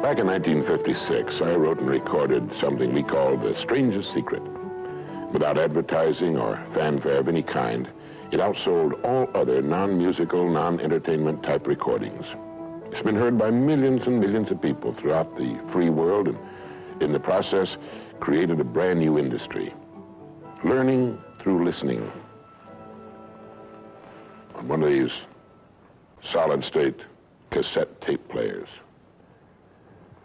Back in 1956, I wrote and recorded something we called The Strangest Secret. Without advertising or fanfare of any kind, it outsold all other non-musical, non-entertainment type recordings. It's been heard by millions and millions of people throughout the free world, and in the process, created a brand new industry. Learning through listening. On one of these solid-state cassette tape players.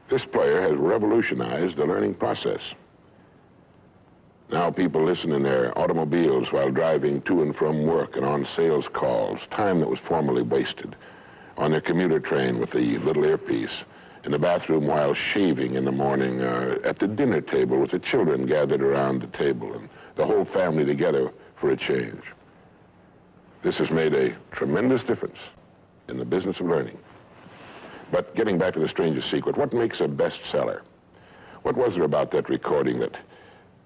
This player has revolutionized the learning process. Now people listen in their automobiles while driving to and from work and on sales calls, time that was formerly wasted, on their commuter train with the little earpiece, in the bathroom while shaving in the morning, at the dinner table with the children gathered around the table and the whole family together for a change. This has made a tremendous difference in the business of learning. But getting back to The Strangest Secret, what makes a bestseller? What was there about that recording that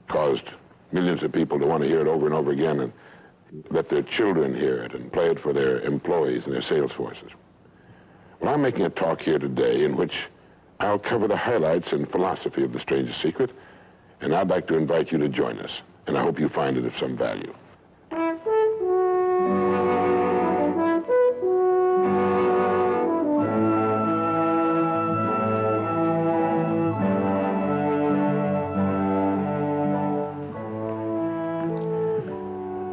caused millions of people to want to hear it over and over again and let their children hear it and play it for their employees and their sales forces? Well, I'm making a talk here today in which I'll cover the highlights and philosophy of The Strangest Secret, and I'd like to invite you to join us, and I hope you find it of some value.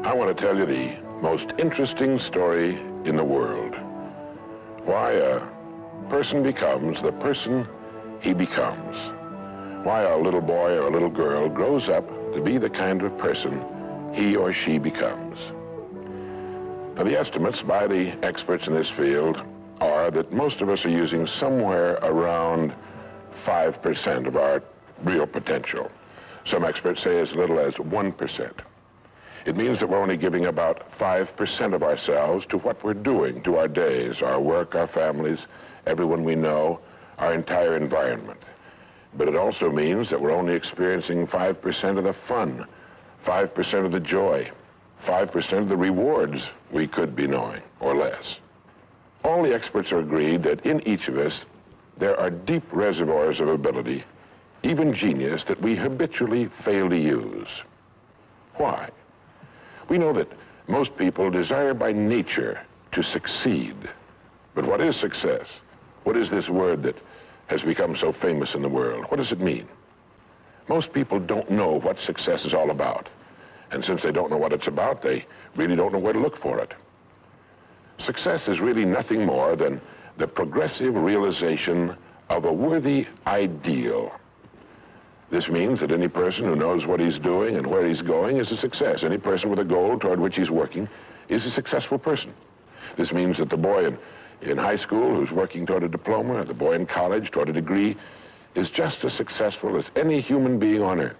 I want to tell you the most interesting story in the world. Why a person becomes the person he becomes. Why a little boy or a little girl grows up to be the kind of person he or she becomes. Now, the estimates by the experts in this field are that most of us are using somewhere around 5% of our real potential. Some experts say as little as 1%. It means that we're only giving about 5% of ourselves to what we're doing, to our days, our work, our families, everyone we know, our entire environment. But it also means that we're only experiencing 5% of the fun, 5% of the joy, 5% of the rewards we could be knowing, or less. All the experts are agreed that in each of us, there are deep reservoirs of ability, even genius, that we habitually fail to use. Why? We know that most people desire by nature to succeed. But what is success? What is this word that has become so famous in the world? What does it mean? Most people don't know what success is all about. And since they don't know what it's about, they really don't know where to look for it. Success is really nothing more than the progressive realization of a worthy ideal. This means that any person who knows what he's doing and where he's going is a success. Any person with a goal toward which he's working is a successful person. This means that the boy in high school who's working toward a diploma, or the boy in college toward a degree, is just as successful as any human being on earth,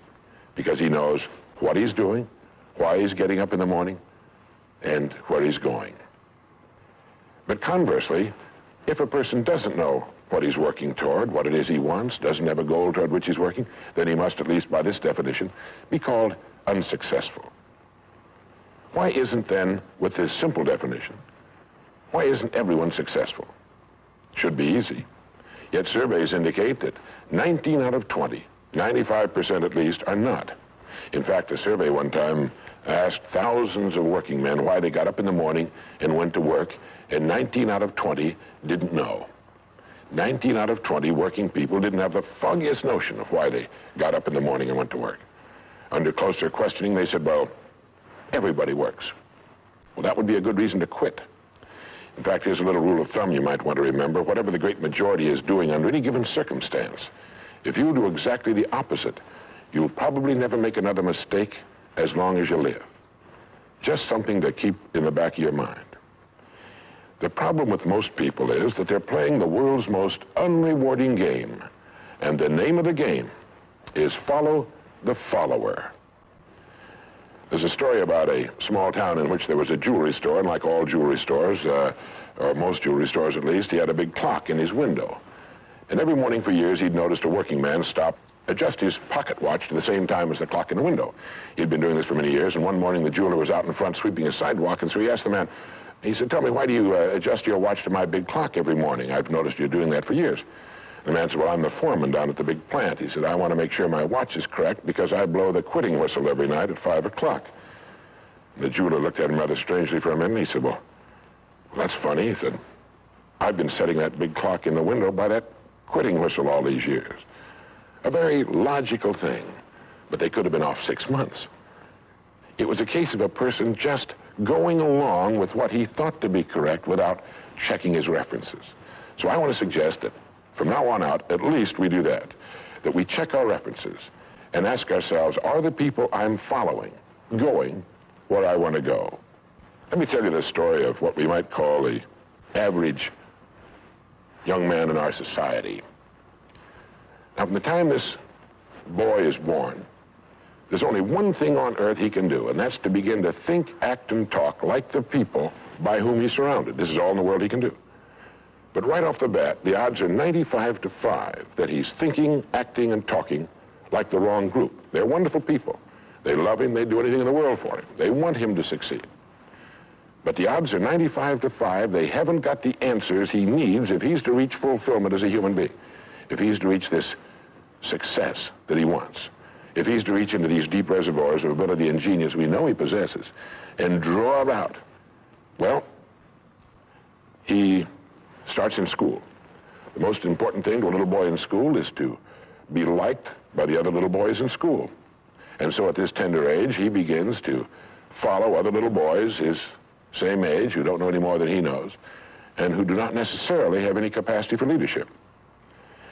because he knows what he's doing, why he's getting up in the morning, and where he's going. But conversely, if a person doesn't know what he's working toward, what it is he wants, doesn't have a goal toward which he's working, then he must, at least by this definition, be called unsuccessful. Why isn't then, with this simple definition, why isn't everyone successful? Should be easy. Yet surveys indicate that 19 out of 20, 95% at least, are not. In fact, a survey one time asked thousands of working men why they got up in the morning and went to work, and 19 out of 20 didn't know. 19 out of 20 working people didn't have the foggiest notion of why they got up in the morning and went to work. Under closer questioning, they said, well, everybody works. Well, that would be a good reason to quit. In fact, here's a little rule of thumb you might want to remember. Whatever the great majority is doing under any given circumstance, if you do exactly the opposite, you'll probably never make another mistake as long as you live. Just something to keep in the back of your mind. The problem with most people is that they're playing the world's most unrewarding game. And the name of the game is follow the follower. There's a story about a small town in which there was a jewelry store, and like all jewelry stores, or most jewelry stores at least, he had a big clock in his window. And every morning for years, he'd noticed a working man stop, adjust his pocket watch to the same time as the clock in the window. He'd been doing this for many years, and one morning the jeweler was out in front sweeping a sidewalk, and so he asked the man, he said, tell me, why do you adjust your watch to my big clock every morning? I've noticed you're doing that for years. The man said, well, I'm the foreman down at the big plant. He said, I want to make sure my watch is correct because I blow the quitting whistle every night at 5 o'clock. The jeweler looked at him rather strangely for a minute, and he said, well, that's funny. He said, I've been setting that big clock in the window by that quitting whistle all these years. A very logical thing, but they could have been off 6 months. It was a case of a person just going along with what he thought to be correct without checking his references. So I want to suggest that from now on out, at least we do that we check our references and ask ourselves, are the people I'm following going where I want to go? Let me tell you the story of what we might call the average young man in our society. Now, from the time this boy is born, there's only one thing on earth he can do, and that's to begin to think, act, and talk like the people by whom he's surrounded. This is all in the world he can do. But right off the bat, the odds are 95 to 5 that he's thinking, acting, and talking like the wrong group. They're wonderful people. They love him. They'd do anything in the world for him. They want him to succeed. But the odds are 95 to 5 they haven't got the answers he needs if he's to reach fulfillment as a human being, if he's to reach this success that he wants, if he's to reach into these deep reservoirs of ability and genius we know he possesses and draw it out. Well, he starts in school. The most important thing to a little boy in school is to be liked by the other little boys in school. And so at this tender age, he begins to follow other little boys his same age who don't know any more than he knows and who do not necessarily have any capacity for leadership.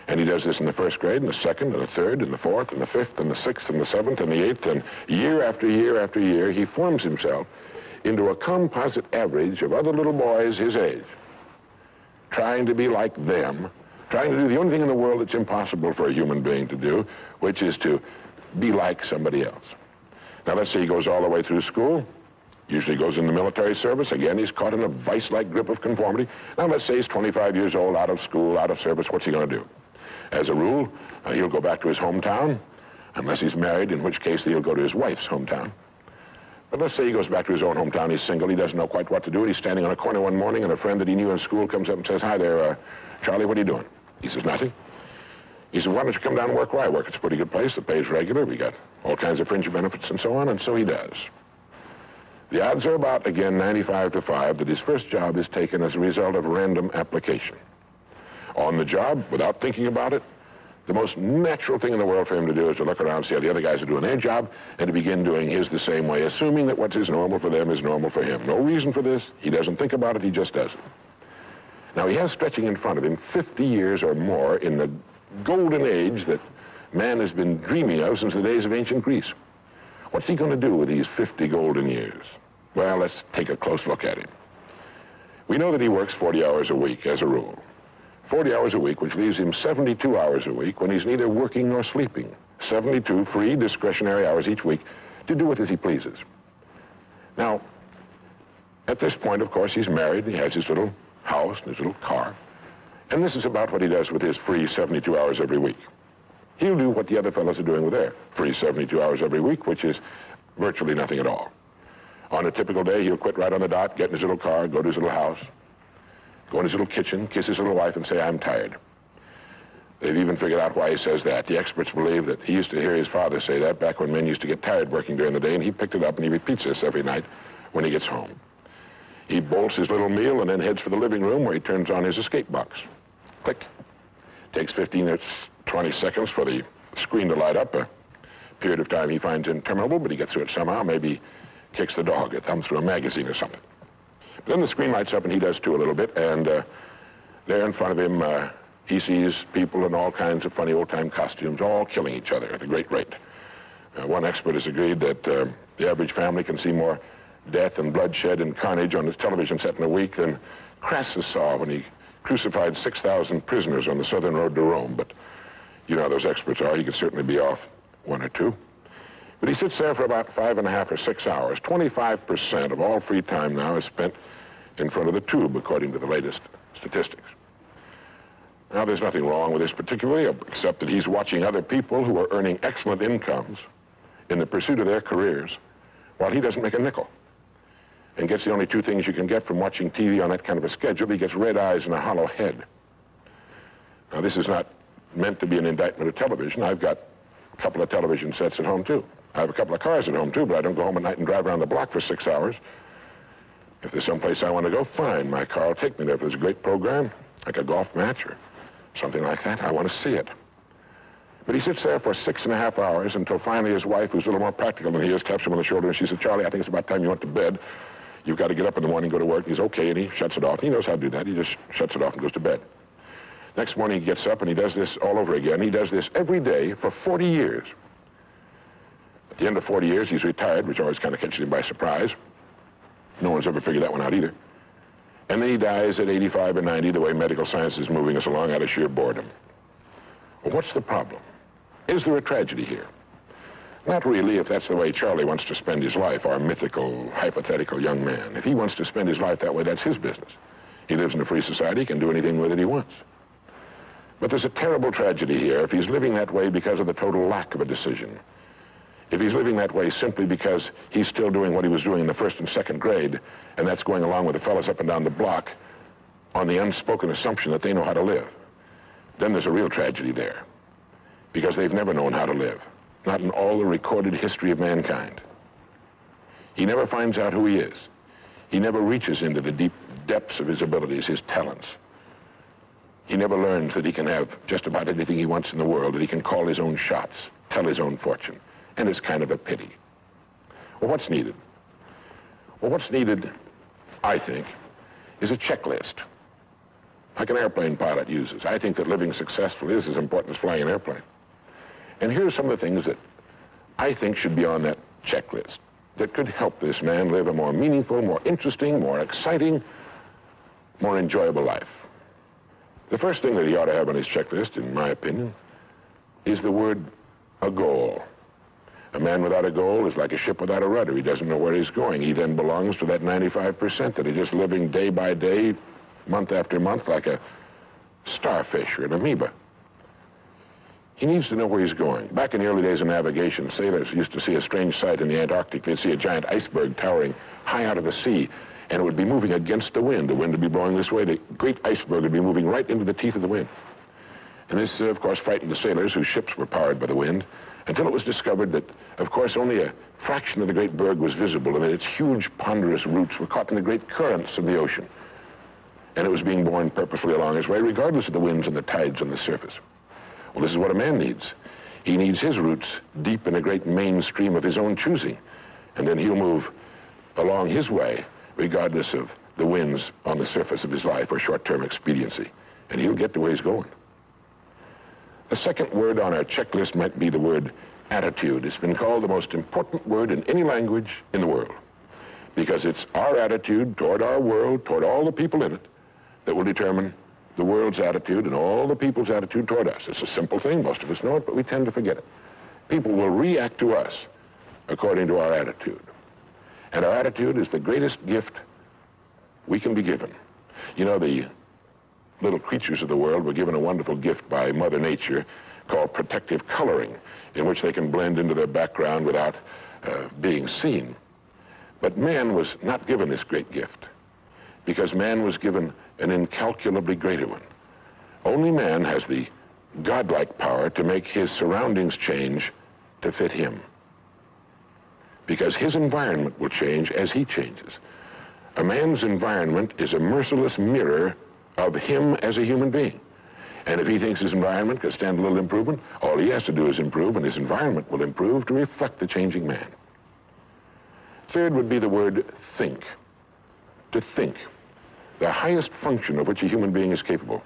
And he does this in the first grade, and the second, and the third, and the fourth, and the fifth, and the sixth, and the seventh, and the eighth, and year after year after year, he forms himself into a composite average of other little boys his age, trying to be like them, trying to do the only thing in the world that's impossible for a human being to do, which is to be like somebody else. Now, let's say he goes all the way through school, usually goes in the military service. Again, he's caught in a vice-like grip of conformity. Now, let's say he's 25 years old, out of school, out of service. What's he going to do? As a rule, he'll go back to his hometown, unless he's married, in which case he'll go to his wife's hometown. But let's say he goes back to his own hometown, he's single, he doesn't know quite what to do, and he's standing on a corner one morning, and a friend that he knew in school comes up and says, hi there, Charlie, what are you doing? He says, nothing. He says, why don't you come down and work where I work? It's a pretty good place, the pay's regular, we got all kinds of fringe benefits and so on, and so he does. The odds are about, again, 95 to 5 that his first job is taken as a result of random application. On the job, without thinking about it, the most natural thing in the world for him to do is to look around, see how the other guys are doing their job, and to begin doing his the same way, assuming that what is normal for them is normal for him. No reason for this. He doesn't think about it. He just does it. Now, he has stretching in front of him 50 years or more in the golden age that man has been dreaming of since the days of ancient Greece. What's he going to do with these 50 golden years? Well, let's take a close look at him. We know that he works 40 hours a week, as a rule. 40 hours a week, which leaves him 72 hours a week when he's neither working nor sleeping. 72 free, discretionary hours each week to do with as he pleases. Now, at this point, of course, he's married. He has his little house and his little car. And this is about what he does with his free 72 hours every week. He'll do what the other fellows are doing with their free 72 hours every week, which is virtually nothing at all. On a typical day, he'll quit right on the dot, get in his little car, go to his little house, go in his little kitchen, kiss his little wife, and say, I'm tired. They've even figured out why he says that. The experts believe that he used to hear his father say that back when men used to get tired working during the day, and he picked it up and he repeats this every night when he gets home. He bolts his little meal and then heads for the living room where he turns on his escape box. Click. Takes 15 or 20 seconds for the screen to light up, a period of time he finds interminable, but he gets through it somehow. Maybe kicks the dog or thumbs through a magazine or something. But then the screen lights up and he does too a little bit, and there in front of him he sees people in all kinds of funny old-time costumes, all killing each other at a great rate. One expert has agreed that the average family can see more death and bloodshed and carnage on his television set in a week than Crassus saw when he crucified 6,000 prisoners on the southern road to Rome. But you know how those experts are. He could certainly be off one or two. But he sits there for about 5.5 or 6 hours. 25% of all free time now is spent in front of the tube, according to the latest statistics. Now, there's nothing wrong with this particularly, except that he's watching other people who are earning excellent incomes in the pursuit of their careers, while he doesn't make a nickel, and gets the only two things you can get from watching TV on that kind of a schedule. He gets red eyes and a hollow head. Now, this is not meant to be an indictment of television. I've got a couple of television sets at home, too. I have a couple of cars at home, too, but I don't go home at night and drive around the block for 6 hours. If there's someplace I want to go, fine. My car will take me there. If there's a great program, like a golf match or something like that, I want to see it. But he sits there for 6.5 hours until finally his wife, who's a little more practical than he is, taps him on the shoulder and she said, Charlie, I think it's about time you went to bed. You've got to get up in the morning and go to work. And he's okay, and he shuts it off. He knows how to do that. He just shuts it off and goes to bed. Next morning he gets up and he does this all over again. He does this every day for 40 years. At the end of 40 years, he's retired, which always kind of catches him by surprise. No one's ever figured that one out either. And then he dies at 85 or 90, the way medical science is moving us along, out of sheer boredom. Well, what's the problem? Is there a tragedy here? Not really, if that's the way Charlie wants to spend his life, our mythical, hypothetical young man. If he wants to spend his life that way, that's his business. He lives in a free society, he can do anything with it he wants. But there's a terrible tragedy here if he's living that way because of the total lack of a decision. If he's living that way simply because he's still doing what he was doing in the first and second grade, and that's going along with the fellas up and down the block on the unspoken assumption that they know how to live, then there's a real tragedy there. Because they've never known how to live, not in all the recorded history of mankind. He never finds out who he is. He never reaches into the deep depths of his abilities, his talents. He never learns that he can have just about anything he wants in the world, that he can call his own shots, tell his own fortune. And it's kind of a pity. Well, what's needed? Well, what's needed, I think, is a checklist, like an airplane pilot uses. I think that living successfully is as important as flying an airplane. And here are some of the things that I think should be on that checklist that could help this man live a more meaningful, more interesting, more exciting, more enjoyable life. The first thing that he ought to have on his checklist, in my opinion, is the word a goal. A man without a goal is like a ship without a rudder. He doesn't know where he's going. He then belongs to that 95% that are just living day by day, month after month, like a starfish or an amoeba. He needs to know where he's going. Back in the early days of navigation, sailors used to see a strange sight in the Antarctic. They'd see a giant iceberg towering high out of the sea, and it would be moving against the wind. The wind would be blowing this way. The great iceberg would be moving right into the teeth of the wind. And this, of course, frightened the sailors whose ships were powered by the wind, until it was discovered that, of course, only a fraction of the great berg was visible, and that its huge, ponderous roots were caught in the great currents of the ocean. And it was being borne purposefully along its way, regardless of the winds and the tides on the surface. Well, this is what a man needs. He needs his roots deep in a great mainstream of his own choosing, and then he'll move along his way, regardless of the winds on the surface of his life or short-term expediency, and he'll get to where he's going. The second word on our checklist might be the word attitude. It's been called the most important word in any language in the world, because it's our attitude toward our world, toward all the people in it, that will determine the world's attitude and all the people's attitude toward us. It's a simple thing. Most of us know it, but we tend to forget it. People will react to us according to our attitude. And our attitude is the greatest gift we can be given. You know, the little creatures of the world were given a wonderful gift by Mother Nature called protective coloring, in which they can blend into their background without being seen. But man was not given this great gift, because man was given an incalculably greater one. Only man has the godlike power to make his surroundings change to fit him, because his environment will change as he changes. A man's environment is a merciless mirror of him as a human being. And if he thinks his environment can stand a little improvement, all he has to do is improve, and his environment will improve to reflect the changing man. Third would be the word think. To think. The highest function of which a human being is capable.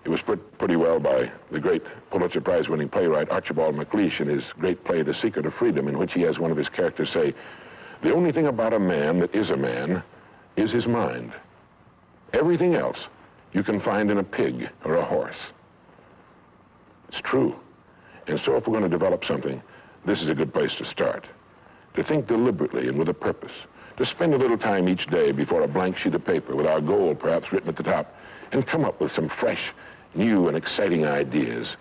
It was put pretty well by the great Pulitzer Prize-winning playwright Archibald MacLeish in his great play, The Secret of Freedom, in which he has one of his characters say, "The only thing about a man that is a man is his mind. Everything else you can find in a pig or a horse." It's true. And so if we're going to develop something, this is a good place to start. To think deliberately and with a purpose. To spend a little time each day before a blank sheet of paper with our goal perhaps written at the top, and come up with some fresh, new, and exciting ideas.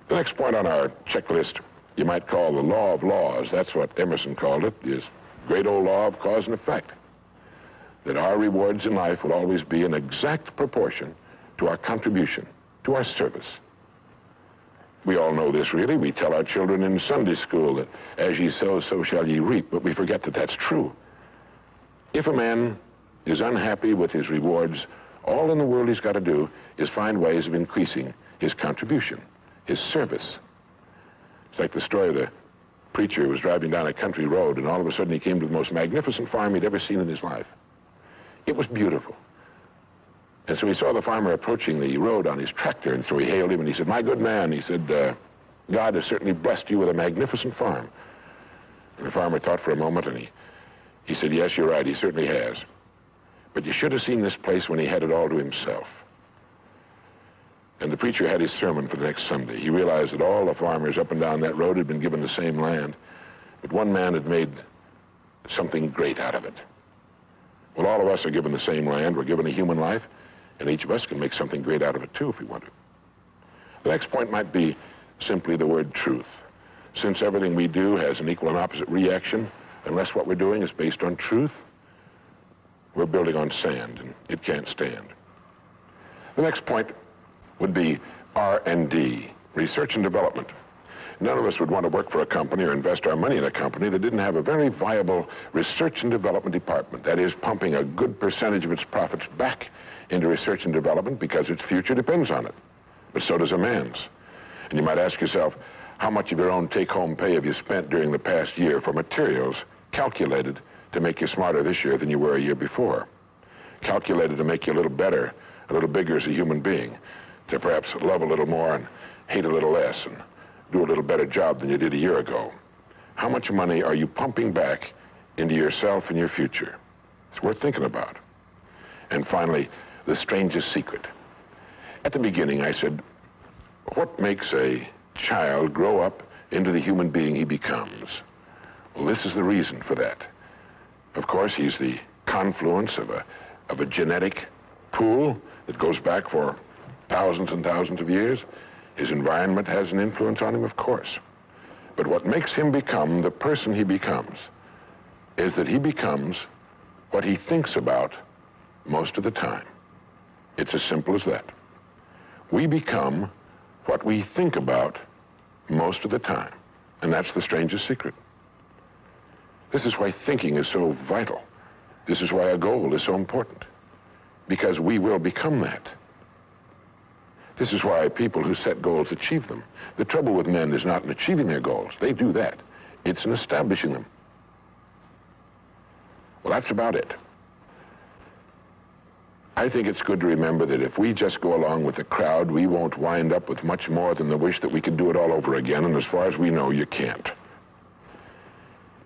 The next point on our checklist you might call the law of laws. That's what Emerson called it, this great old law of cause and effect. That our rewards in life will always be in exact proportion to our contribution to our service. We all know this, really. We tell our children in Sunday school that as ye sow, so shall ye reap, but we forget that that's true. If a man is unhappy with his rewards, all in the world he's got to do is find ways of increasing his contribution, his service. It's like the story of the preacher who was driving down a country road, and all of a sudden he came to the most magnificent farm he'd ever seen in his life. It was beautiful. And so he saw the farmer approaching the road on his tractor, and so he hailed him, and he said, "My good man," he said, "God has certainly blessed you with a magnificent farm." And the farmer thought for a moment, and he said, "Yes, you're right, he certainly has. But you should have seen this place when he had it all to himself." And the preacher had his sermon for the next Sunday. He realized that all the farmers up and down that road had been given the same land, but one man had made something great out of it. Well, all of us are given the same land. We're given a human life, and each of us can make something great out of it too if we want to. The next point might be simply the word truth. Since everything we do has an equal and opposite reaction, unless what we're doing is based on truth, we're building on sand, and it can't stand. The next point would be R&D, research and development. None of us would want to work for a company or invest our money in a company that didn't have a very viable research and development department. That is, pumping a good percentage of its profits back into research and development because its future depends on it. But so does a man's. And you might ask yourself, how much of your own take-home pay have you spent during the past year for materials calculated to make you smarter this year than you were a year before? Calculated to make you a little better, a little bigger as a human being, to perhaps love a little more and hate a little less and do a little better job than you did a year ago. How much money are you pumping back into yourself and your future? It's worth thinking about. And finally, the strangest secret. At the beginning, I said, what makes a child grow up into the human being he becomes? Well, this is the reason for that. Of course, he's the confluence of a genetic pool that goes back for thousands and thousands of years. His environment has an influence on him, of course. But what makes him become the person he becomes is that he becomes what he thinks about most of the time. It's as simple as that. We become what we think about most of the time. And that's the strangest secret. This is why thinking is so vital. This is why a goal is so important. Because we will become that. This is why people who set goals achieve them. The trouble with men is not in achieving their goals. They do that. It's in establishing them. Well, that's about it. I think it's good to remember that if we just go along with the crowd, we won't wind up with much more than the wish that we could do it all over again, and as far as we know, you can't.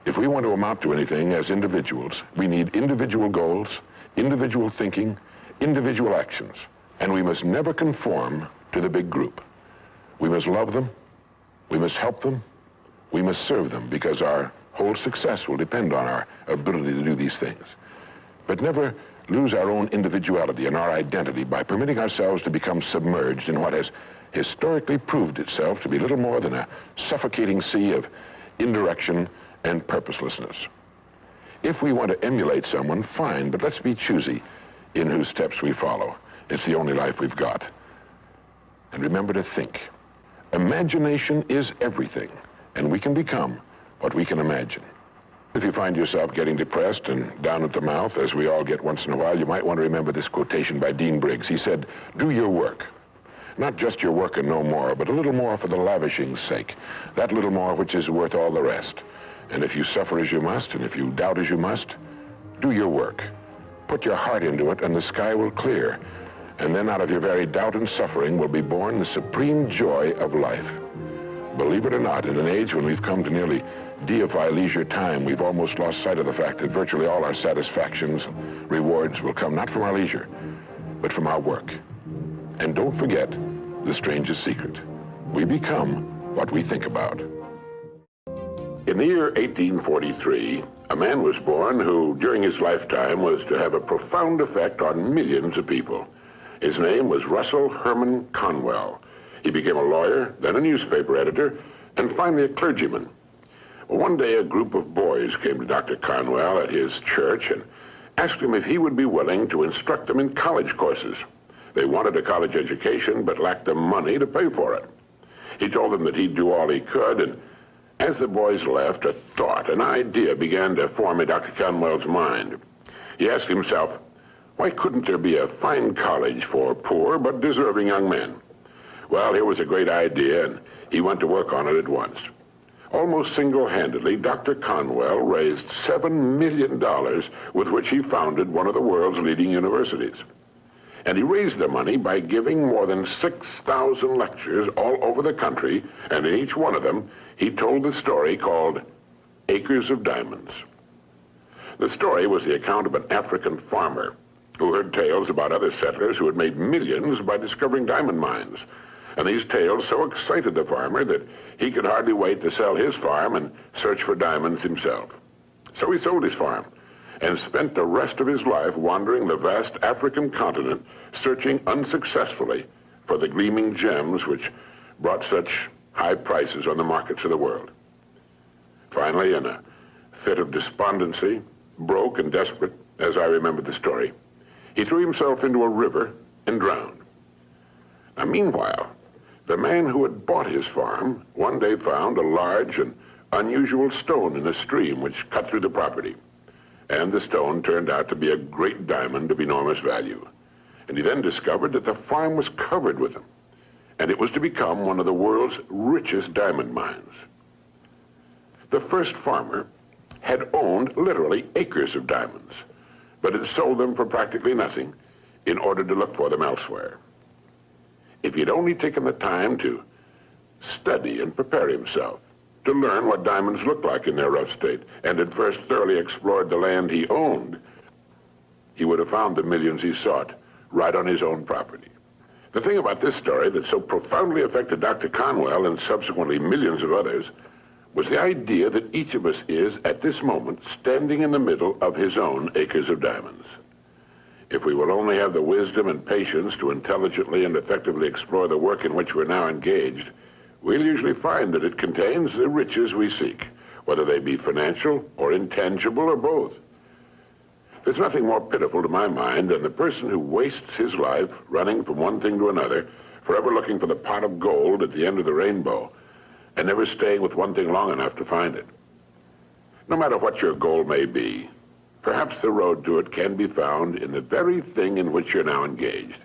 If we want to amount to anything as individuals, we need individual goals, individual thinking, individual actions. And we must never conform to the big group. We must love them, we must help them, we must serve them, because our whole success will depend on our ability to do these things. But never lose our own individuality and our identity by permitting ourselves to become submerged in what has historically proved itself to be little more than a suffocating sea of indirection and purposelessness. If we want to emulate someone, fine, but let's be choosy in whose steps we follow. It's the only life we've got. And remember to think. Imagination is everything, and we can become what we can imagine. If you find yourself getting depressed and down at the mouth, as we all get once in a while, you might want to remember this quotation by Dean Briggs. He said, "Do your work. Not just your work and no more, but a little more for the lavishing's sake. That little more which is worth all the rest. And if you suffer as you must, and if you doubt as you must, do your work. Put your heart into it, and the sky will clear. And then out of your very doubt and suffering will be born the supreme joy of life." Believe it or not, in an age when we've come to nearly deify leisure time, we've almost lost sight of the fact that virtually all our satisfactions and rewards will come not from our leisure, but from our work. And don't forget the strangest secret. We become what we think about. In the year 1843, a man was born who, during his lifetime, was to have a profound effect on millions of people. His name was Russell Herman Conwell. He became a lawyer, then a newspaper editor, and finally a clergyman. Well, one day a group of boys came to Dr. Conwell at his church and asked him if he would be willing to instruct them in college courses. They wanted a college education, but lacked the money to pay for it. He told them that he'd do all he could, and as the boys left, a thought, an idea began to form in Dr. Conwell's mind. He asked himself, why couldn't there be a fine college for poor but deserving young men? Well, here was a great idea, and he went to work on it at once. Almost single-handedly, Dr. Conwell raised $7 million with which he founded one of the world's leading universities. And he raised the money by giving more than 6,000 lectures all over the country, and in each one of them, he told the story called Acres of Diamonds. The story was the account of an African farmer who heard tales about other settlers who had made millions by discovering diamond mines. And these tales so excited the farmer that he could hardly wait to sell his farm and search for diamonds himself. So he sold his farm and spent the rest of his life wandering the vast African continent, searching unsuccessfully for the gleaming gems which brought such high prices on the markets of the world. Finally, in a fit of despondency, broke and desperate, as I remember the story, he threw himself into a river and drowned. Now, meanwhile, the man who had bought his farm one day found a large and unusual stone in a stream which cut through the property. And the stone turned out to be a great diamond of enormous value. And he then discovered that the farm was covered with them, and it was to become one of the world's richest diamond mines. The first farmer had owned literally acres of diamonds, but had sold them for practically nothing in order to look for them elsewhere. If he'd only taken the time to study and prepare himself, to learn what diamonds looked like in their rough state, and had first thoroughly explored the land he owned, he would have found the millions he sought right on his own property. The thing about this story that so profoundly affected Dr. Conwell and subsequently millions of others was the idea that each of us is, at this moment, standing in the middle of his own acres of diamonds. If we will only have the wisdom and patience to intelligently and effectively explore the work in which we're now engaged, we'll usually find that it contains the riches we seek, whether they be financial or intangible or both. There's nothing more pitiful to my mind than the person who wastes his life running from one thing to another, forever looking for the pot of gold at the end of the rainbow, and never staying with one thing long enough to find it. No matter what your goal may be, perhaps the road to it can be found in the very thing in which you're now engaged.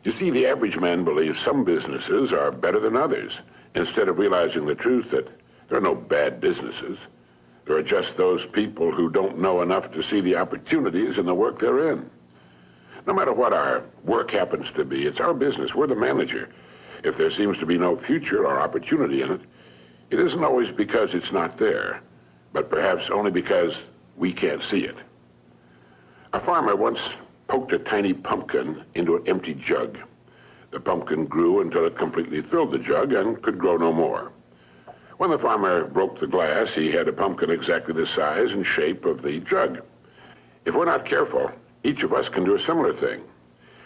You see, the average man believes some businesses are better than others, instead of realizing the truth that there are no bad businesses. There are just those people who don't know enough to see the opportunities in the work they're in. No matter what our work happens to be, it's our business. We're the manager. If there seems to be no future or opportunity in it, it isn't always because it's not there, but perhaps only because we can't see it. A farmer once poked a tiny pumpkin into an empty jug. The pumpkin grew until it completely filled the jug and could grow no more. When the farmer broke the glass, he had a pumpkin exactly the size and shape of the jug. If we're not careful, each of us can do a similar thing.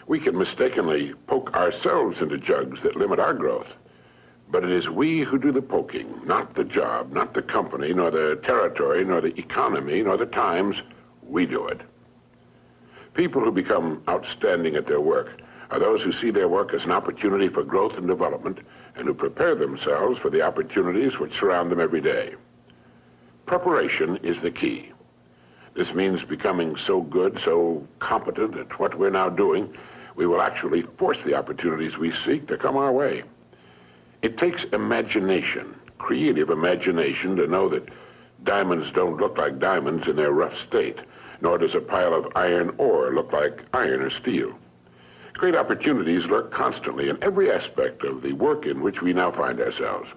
We can mistakenly poke ourselves into jugs that limit our growth. But it is we who do the poking, not the job, not the company, nor the territory, nor the economy, nor the times. We do it. People who become outstanding at their work are those who see their work as an opportunity for growth and development, and who prepare themselves for the opportunities which surround them every day. Preparation is the key. This means becoming so good, so competent at what we're now doing, we will actually force the opportunities we seek to come our way. It takes imagination, creative imagination, to know that diamonds don't look like diamonds in their rough state, nor does a pile of iron ore look like iron or steel. Great opportunities lurk constantly in every aspect of the work in which we now find ourselves.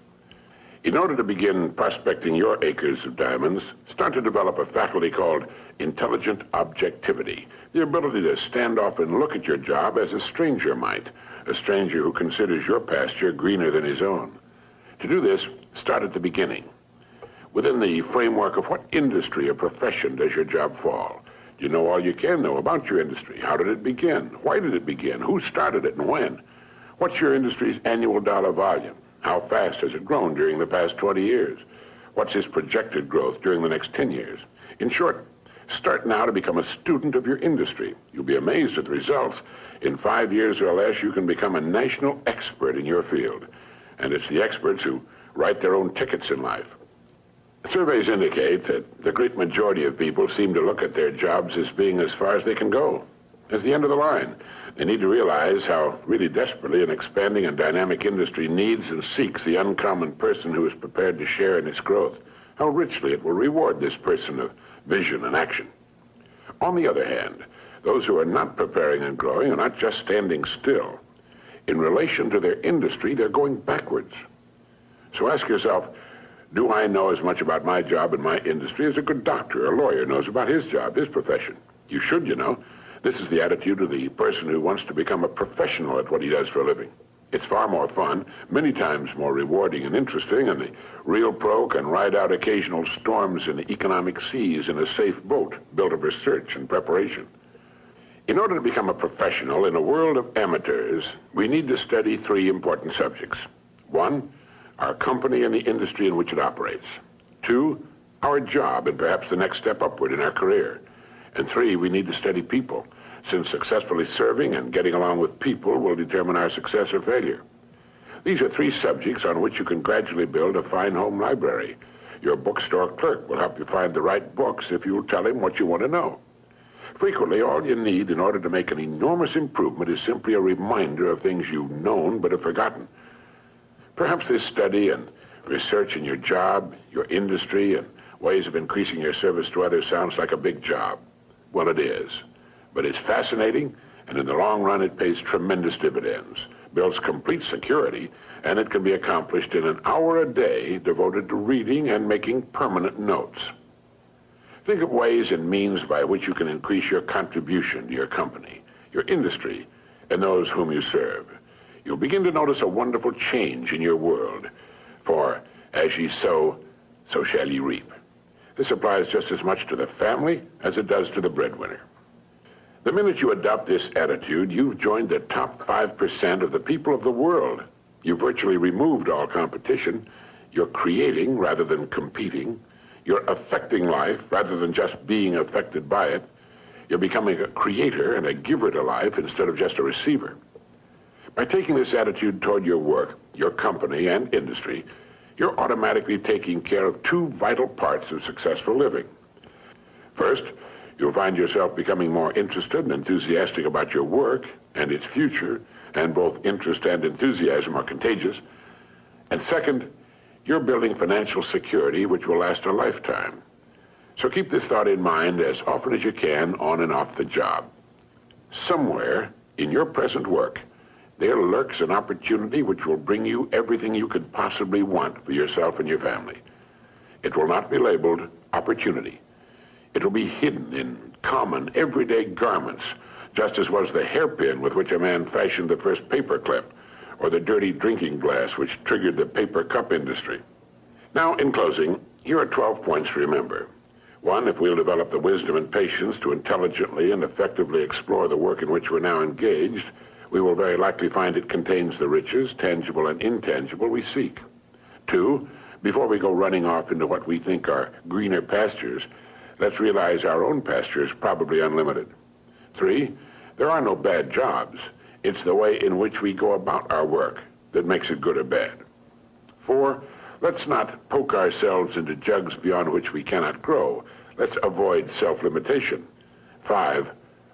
In order to begin prospecting your acres of diamonds, start to develop a faculty called intelligent objectivity, the ability to stand off and look at your job as a stranger might, a stranger who considers your pasture greener than his own. To do this, start at the beginning. Within the framework of what industry or profession does your job fall? Do you know all you can know about your industry? How did it begin? Why did it begin? Who started it and when? What's your industry's annual dollar volume? How fast has it grown during the past 20 years? What's its projected growth during the next 10 years? In short, Start now to become a student of your industry. You'll be amazed at the results. In 5 years or less, you can become a national expert in your field. And it's the experts who write their own tickets in life. Surveys indicate that the great majority of people seem to look at their jobs as being as far as they can go, as the end of the line. They need to realize how really desperately an expanding and dynamic industry needs and seeks the uncommon person who is prepared to share in its growth, how richly it will reward this person of vision and action. On the other hand, those who are not preparing and growing are not just standing still. In relation to their industry, they're going backwards. So ask yourself, do I know as much about my job and my industry as a good doctor or lawyer knows about his job, his profession? You should, you know. This is the attitude of the person who wants to become a professional at what he does for a living. It's far more fun, many times more rewarding and interesting, and the real pro can ride out occasional storms in the economic seas in a safe boat built of research and preparation. In order to become a professional in a world of amateurs, we need to study 3 important subjects. 1, our company and the industry in which it operates. 2, our job and perhaps the next step upward in our career. And 3, we need to study people, since successfully serving and getting along with people will determine our success or failure. These are 3 subjects on which you can gradually build a fine home library. Your bookstore clerk will help you find the right books if you will tell him what you want to know. Frequently, all you need in order to make an enormous improvement is simply a reminder of things you've known but have forgotten. Perhaps this study and research in your job, your industry, and ways of increasing your service to others sounds like a big job. Well, it is. But it's fascinating, and in the long run, it pays tremendous dividends, builds complete security, and it can be accomplished in an hour a day devoted to reading and making permanent notes. Think of ways and means by which you can increase your contribution to your company, your industry, and those whom you serve. You'll begin to notice a wonderful change in your world, for as ye sow, so shall ye reap. This applies just as much to the family as it does to the breadwinner. The minute you adopt this attitude, you've joined the top 5% of the people of the world. You've virtually removed all competition. You're creating rather than competing. You're affecting life rather than just being affected by it. You're becoming a creator and a giver to life instead of just a receiver. By taking this attitude toward your work, your company, and industry, you're automatically taking care of 2 vital parts of successful living. First, you'll find yourself becoming more interested and enthusiastic about your work and its future, and both interest and enthusiasm are contagious. And second, you're building financial security which will last a lifetime. So keep this thought in mind as often as you can on and off the job. Somewhere in your present work, there lurks an opportunity which will bring you everything you could possibly want for yourself and your family. It will not be labeled opportunity. It will be hidden in common, everyday garments, just as was the hairpin with which a man fashioned the first paperclip, or the dirty drinking glass which triggered the paper cup industry. Now, in closing, here are 12 points to remember. 1, if we'll develop the wisdom and patience to intelligently and effectively explore the work in which we're now engaged, we will very likely find it contains the riches, tangible and intangible, we seek. 2, before we go running off into what we think are greener pastures, let's realize our own pasture is probably unlimited. 3, there are no bad jobs. It's the way in which we go about our work that makes it good or bad. 4, let's not poke ourselves into jugs beyond which we cannot grow. Let's avoid self-limitation. 5,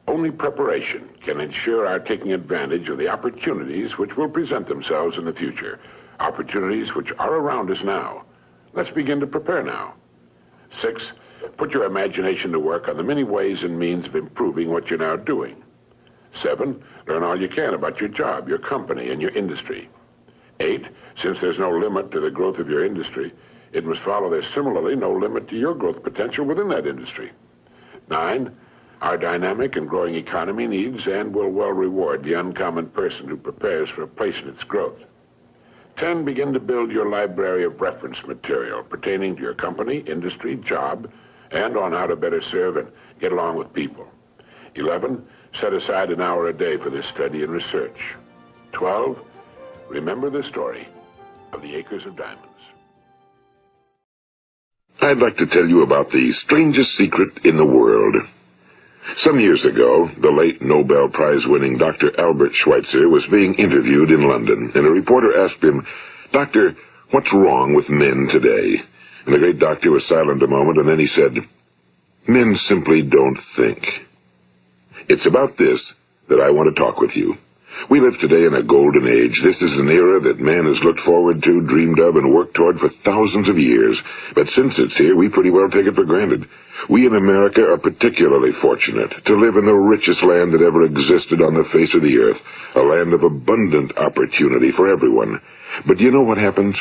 only preparation can ensure our taking advantage of the opportunities which will present themselves in the future, opportunities which are around us now. Let's begin to prepare now. 6, put your imagination to work on the many ways and means of improving what you're now doing. 7, learn all you can about your job, your company, and your industry. 8, since there's no limit to the growth of your industry, it must follow there's similarly no limit to your growth potential within that industry. 9, our dynamic and growing economy needs and will well reward the uncommon person who prepares for a place in its growth. 10, begin to build your library of reference material pertaining to your company, industry, job, and on how to better serve and get along with people. 11, set aside an hour a day for this study and research. 12, remember the story of the acres of diamonds. I'd like to tell you about the strangest secret in the world. Some years ago, the late Nobel Prize-winning Dr. Albert Schweitzer was being interviewed in London, and a reporter asked him, "Doctor, what's wrong with men today?" And the great doctor was silent a moment, and then he said, "Men simply don't think." It's about this that I want to talk with you. We live today in a golden age. This is an era that man has looked forward to, dreamed of, and worked toward for thousands of years. But since it's here, we pretty well take it for granted. We in America are particularly fortunate to live in the richest land that ever existed on the face of the earth, a land of abundant opportunity for everyone. But do you know what happens?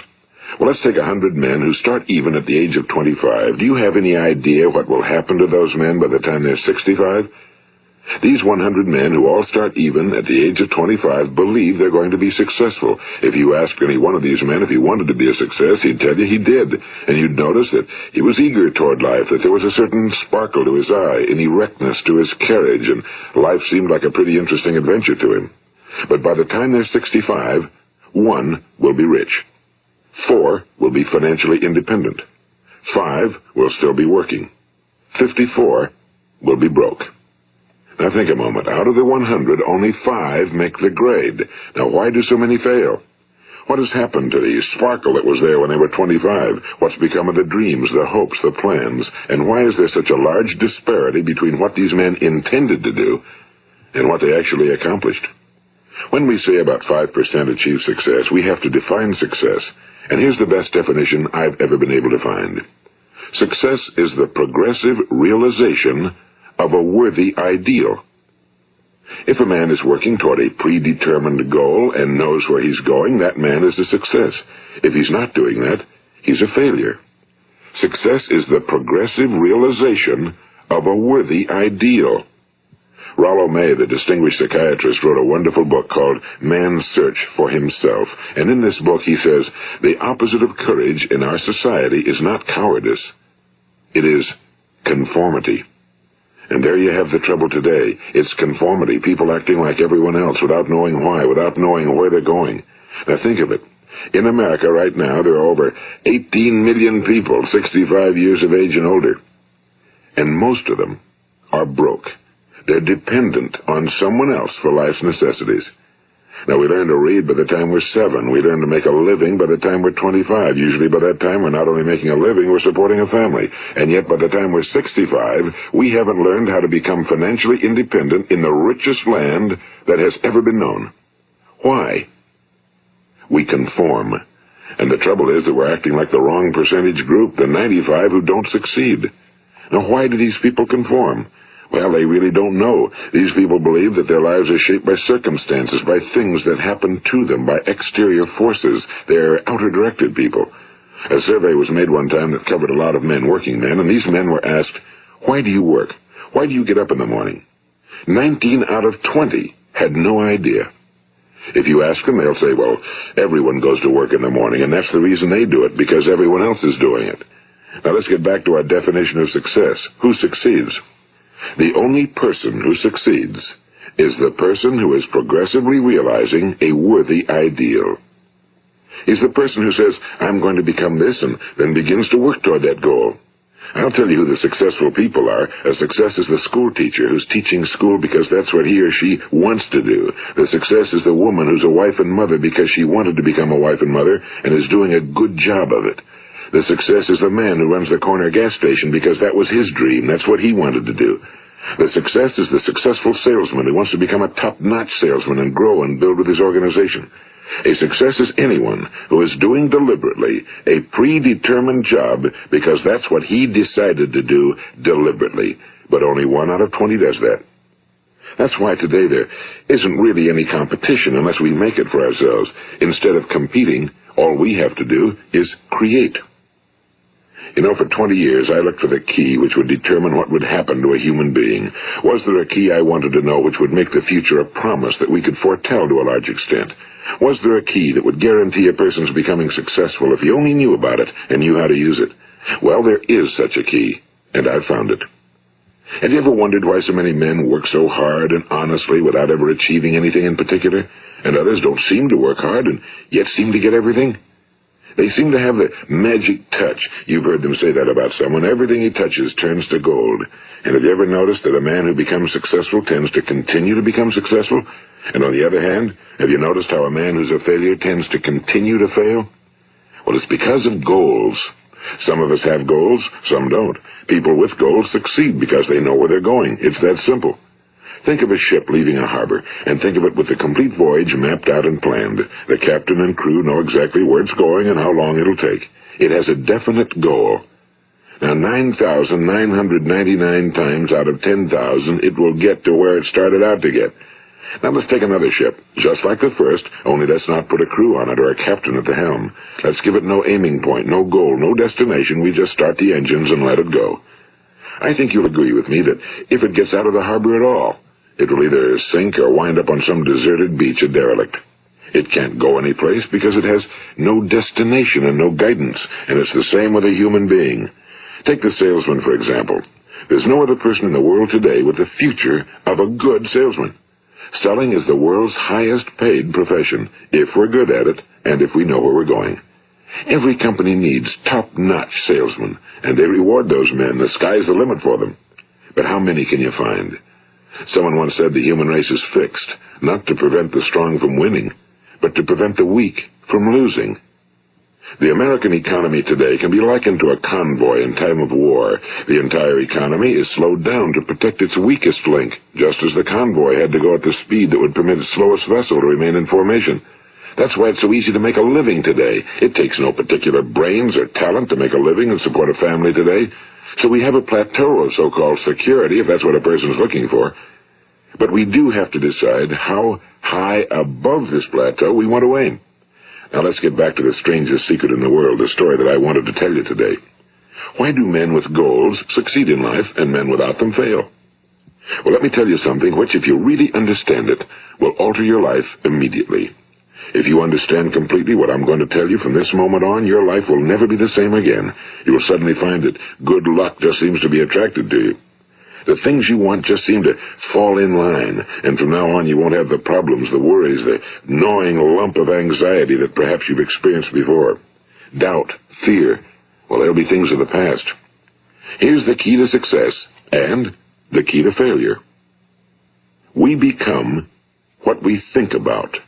Well, let's take 100 men who start even at the age of 25. Do you have any idea what will happen to those men by the time they're 65? These 100 men who all start even at the age of 25 believe they're going to be successful. If you asked any one of these men if he wanted to be a success, he'd tell you he did. And you'd notice that he was eager toward life, that there was a certain sparkle to his eye, an erectness to his carriage, and life seemed like a pretty interesting adventure to him. But by the time they're 65, 1 will be rich. 4 will be financially independent. 5 will still be working. 54 will be broke. Now think a moment. Out of the 100, only 5 make the grade. Now why do so many fail? What has happened to the sparkle that was there when they were 25? What's become of the dreams, the hopes, the plans? And why is there such a large disparity between what these men intended to do and what they actually accomplished? When we say about 5% achieve success, we have to define success. And here's the best definition I've ever been able to find. Success is the progressive realization of a worthy ideal. If a man is working toward a predetermined goal and knows where he's going, that man is a success. If he's not doing that, he's a failure. Success is the progressive realization of a worthy ideal. Rollo May, the distinguished psychiatrist, wrote a wonderful book called Man's Search for Himself. And in this book he says, the opposite of courage in our society is not cowardice. It is conformity. And there you have the trouble today. It's conformity, people acting like everyone else without knowing why, without knowing where they're going. Now think of it. In America right now, there are over 18 million people 65 years of age and older. And most of them are broke. They're dependent on someone else for life's necessities. Now, we learn to read by the time we're 7. We learn to make a living by the time we're 25. Usually by that time, we're not only making a living, we're supporting a family. And yet by the time we're 65, we haven't learned how to become financially independent in the richest land that has ever been known. Why? We conform. And the trouble is that we're acting like the wrong percentage group, the 95 who don't succeed. Now, why do these people conform? Well, they really don't know. These people believe that their lives are shaped by circumstances, by things that happen to them, by exterior forces. They're outer-directed people. A survey was made one time that covered a lot of men, working men, and these men were asked, why do you work? Why do you get up in the morning? 19 out of 20 had no idea. If you ask them, they'll say, well, everyone goes to work in the morning, and that's the reason they do it, because everyone else is doing it. Now let's get back to our definition of success. Who succeeds? The only person who succeeds is the person who is progressively realizing a worthy ideal. He's the person who says, I'm going to become this, and then begins to work toward that goal. I'll tell you who the successful people are. A success is the school teacher who's teaching school because that's what he or she wants to do. The success is the woman who's a wife and mother because she wanted to become a wife and mother and is doing a good job of it. The success is the man who runs the corner gas station because that was his dream. That's what he wanted to do. The success is the successful salesman who wants to become a top-notch salesman and grow and build with his organization. A success is anyone who is doing deliberately a predetermined job because that's what he decided to do deliberately. But only 1 out of 20 does that. That's why today there isn't really any competition unless we make it for ourselves. Instead of competing, all we have to do is create. You know, for 20 years I looked for the key which would determine what would happen to a human being. Was there a key I wanted to know which would make the future a promise that we could foretell to a large extent? Was there a key that would guarantee a person's becoming successful if he only knew about it and knew how to use it? Well, there is such a key, and I've found it. Have you ever wondered why so many men work so hard and honestly without ever achieving anything in particular, and others don't seem to work hard and yet seem to get everything? They seem to have the magic touch. You've heard them say that about someone. Everything he touches turns to gold. And have you ever noticed that a man who becomes successful tends to continue to become successful? And on the other hand, have you noticed how a man who's a failure tends to continue to fail? Well, it's because of goals. Some of us have goals, some don't. People with goals succeed because they know where they're going. It's that simple. Think of a ship leaving a harbor, and think of it with the complete voyage mapped out and planned. The captain and crew know exactly where it's going and how long it'll take. It has a definite goal. Now, 9,999 times out of 10,000, it will get to where it started out to get. Now, let's take another ship, just like the first, only let's not put a crew on it or a captain at the helm. Let's give it no aiming point, no goal, no destination. We just start the engines and let it go. I think you'll agree with me that if it gets out of the harbor at all, it will either sink or wind up on some deserted beach, a derelict. It can't go anyplace because it has no destination and no guidance, and it's the same with a human being. Take the salesman, for example. There's no other person in the world today with the future of a good salesman. Selling is the world's highest paid profession, if we're good at it and if we know where we're going. Every company needs top-notch salesmen, and they reward those men. The sky's the limit for them. But how many can you find? Someone once said the human race is fixed, not to prevent the strong from winning, but to prevent the weak from losing. The American economy today can be likened to a convoy in time of war. The entire economy is slowed down to protect its weakest link, just as the convoy had to go at the speed that would permit its slowest vessel to remain in formation. That's why it's so easy to make a living today. It takes no particular brains or talent to make a living and support a family today. So we have a plateau of so-called security, if that's what a person's looking for. But we do have to decide how high above this plateau we want to aim. Now let's get back to the strangest secret in the world, the story that I wanted to tell you today. Why do men with goals succeed in life and men without them fail? Well, let me tell you something which, if you really understand it, will alter your life immediately. If you understand completely what I'm going to tell you from this moment on, your life will never be the same again. You will suddenly find that good luck just seems to be attracted to you. The things you want just seem to fall in line, and from now on you won't have the problems, the worries, the gnawing lump of anxiety that perhaps you've experienced before. Doubt, fear, well, they'll be things of the past. Here's the key to success and the key to failure. We become what we think about.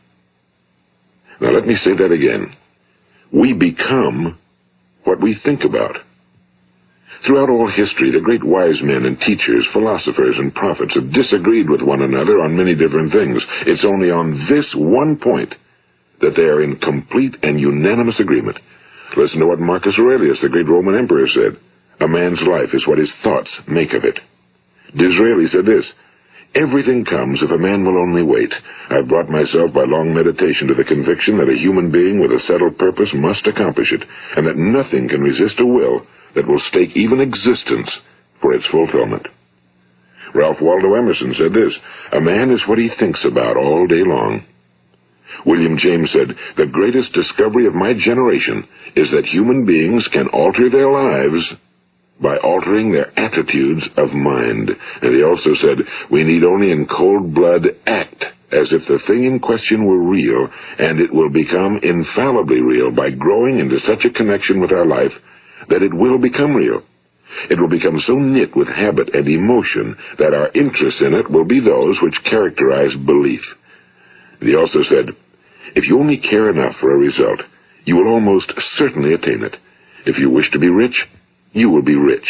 Now let me say that again. We become what we think about. Throughout all history, the great wise men and teachers, philosophers and prophets have disagreed with one another on many different things. It's only on this one point that they are in complete and unanimous agreement. Listen to what Marcus Aurelius, the great Roman emperor, said. A man's life is what his thoughts make of it. Disraeli said this. Everything comes if a man will only wait. I've brought myself by long meditation to the conviction that a human being with a settled purpose must accomplish it, and that nothing can resist a will that will stake even existence for its fulfillment. Ralph Waldo Emerson said this, a man is what he thinks about all day long. William James said, the greatest discovery of my generation is that human beings can alter their lives by altering their attitudes of mind. And he also said, we need only in cold blood act as if the thing in question were real, and it will become infallibly real by growing into such a connection with our life that it will become real. It will become so knit with habit and emotion that our interest in it will be those which characterize belief. And he also said, if you only care enough for a result, you will almost certainly attain it. If you wish to be rich, you will be rich.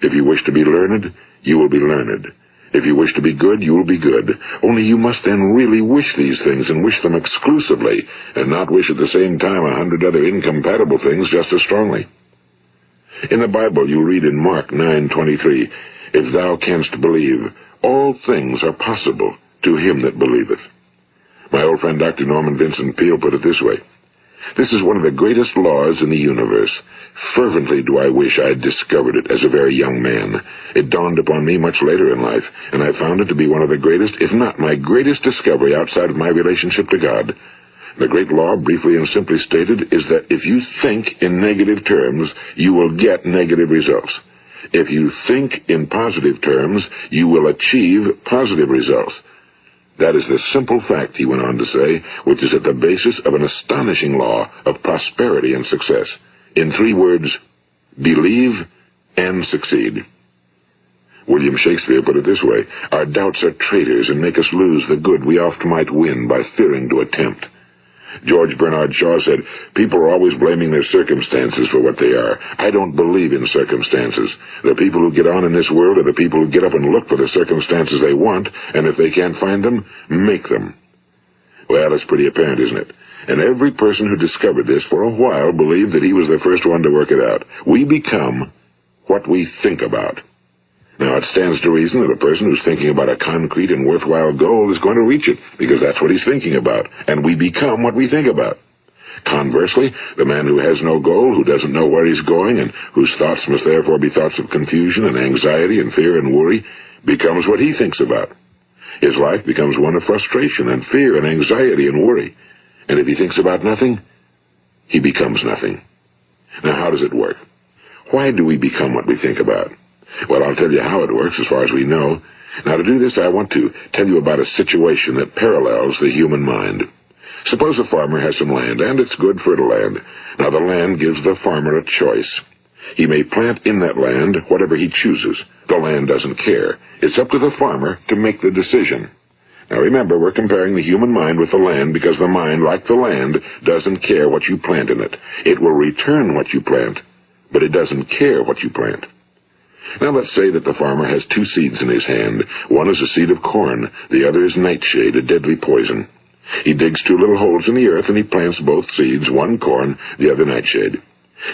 If you wish to be learned, you will be learned. If you wish to be good, you will be good. Only you must then really wish these things and wish them exclusively, and not wish at the same time 100 other incompatible things just as strongly. In the Bible you read in Mark 9:23, if thou canst believe, all things are possible to him that believeth. My old friend Dr. Norman Vincent Peale put it this way, this is one of the greatest laws in the universe. Fervently do I wish I had discovered it as a very young man. It dawned upon me much later in life, and I found it to be one of the greatest, if not my greatest discovery outside of my relationship to God. The great law, briefly and simply stated, is that if you think in negative terms, you will get negative results. If you think in positive terms, you will achieve positive results. That is the simple fact, he went on to say, which is at the basis of an astonishing law of prosperity and success. In 3 words, believe and succeed. William Shakespeare put it this way: our doubts are traitors and make us lose the good we oft might win by fearing to attempt. George Bernard Shaw said, people are always blaming their circumstances for what they are. I don't believe in circumstances. The people who get on in this world are the people who get up and look for the circumstances they want, and if they can't find them, make them. Well, it's pretty apparent, isn't it? And every person who discovered this for a while believed that he was the first one to work it out. We become what we think about. Now, it stands to reason that a person who's thinking about a concrete and worthwhile goal is going to reach it, because that's what he's thinking about, and we become what we think about. Conversely, the man who has no goal, who doesn't know where he's going, and whose thoughts must therefore be thoughts of confusion and anxiety and fear and worry, becomes what he thinks about. His life becomes one of frustration and fear and anxiety and worry. And if he thinks about nothing, he becomes nothing. Now, how does it work? Why do we become what we think about? Well, I'll tell you how it works as far as we know. Now, to do this, I want to tell you about a situation that parallels the human mind. Suppose a farmer has some land, and it's good fertile land. Now, the land gives the farmer a choice. He may plant in that land whatever he chooses. The land doesn't care. It's up to the farmer to make the decision. Now, remember, we're comparing the human mind with the land because the mind, like the land, doesn't care what you plant in it. It will return what you plant, but it doesn't care what you plant. Now, let's say that the farmer has 2 seeds in his hand. One is a seed of corn. The other is nightshade, a deadly poison. He digs 2 little holes in the earth, and he plants both seeds, one corn, the other nightshade.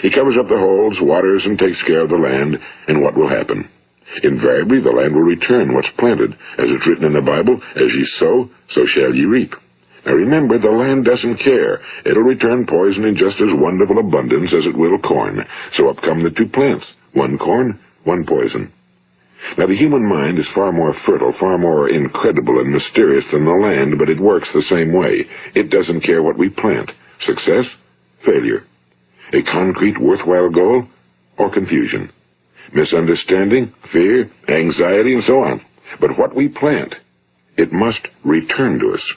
He covers up the holes, waters, and takes care of the land, and what will happen? Invariably, the land will return what's planted. As it's written in the Bible, as ye sow, so shall ye reap. Now remember, the land doesn't care. It'll return poison in just as wonderful abundance as it will corn. So up come the 2 plants, one corn, one poison. Now, the human mind is far more fertile, far more incredible and mysterious than the land, but it works the same way. It doesn't care what we plant. Success, failure. A concrete, worthwhile goal, or confusion. Misunderstanding, fear, anxiety, and so on. But what we plant, it must return to us.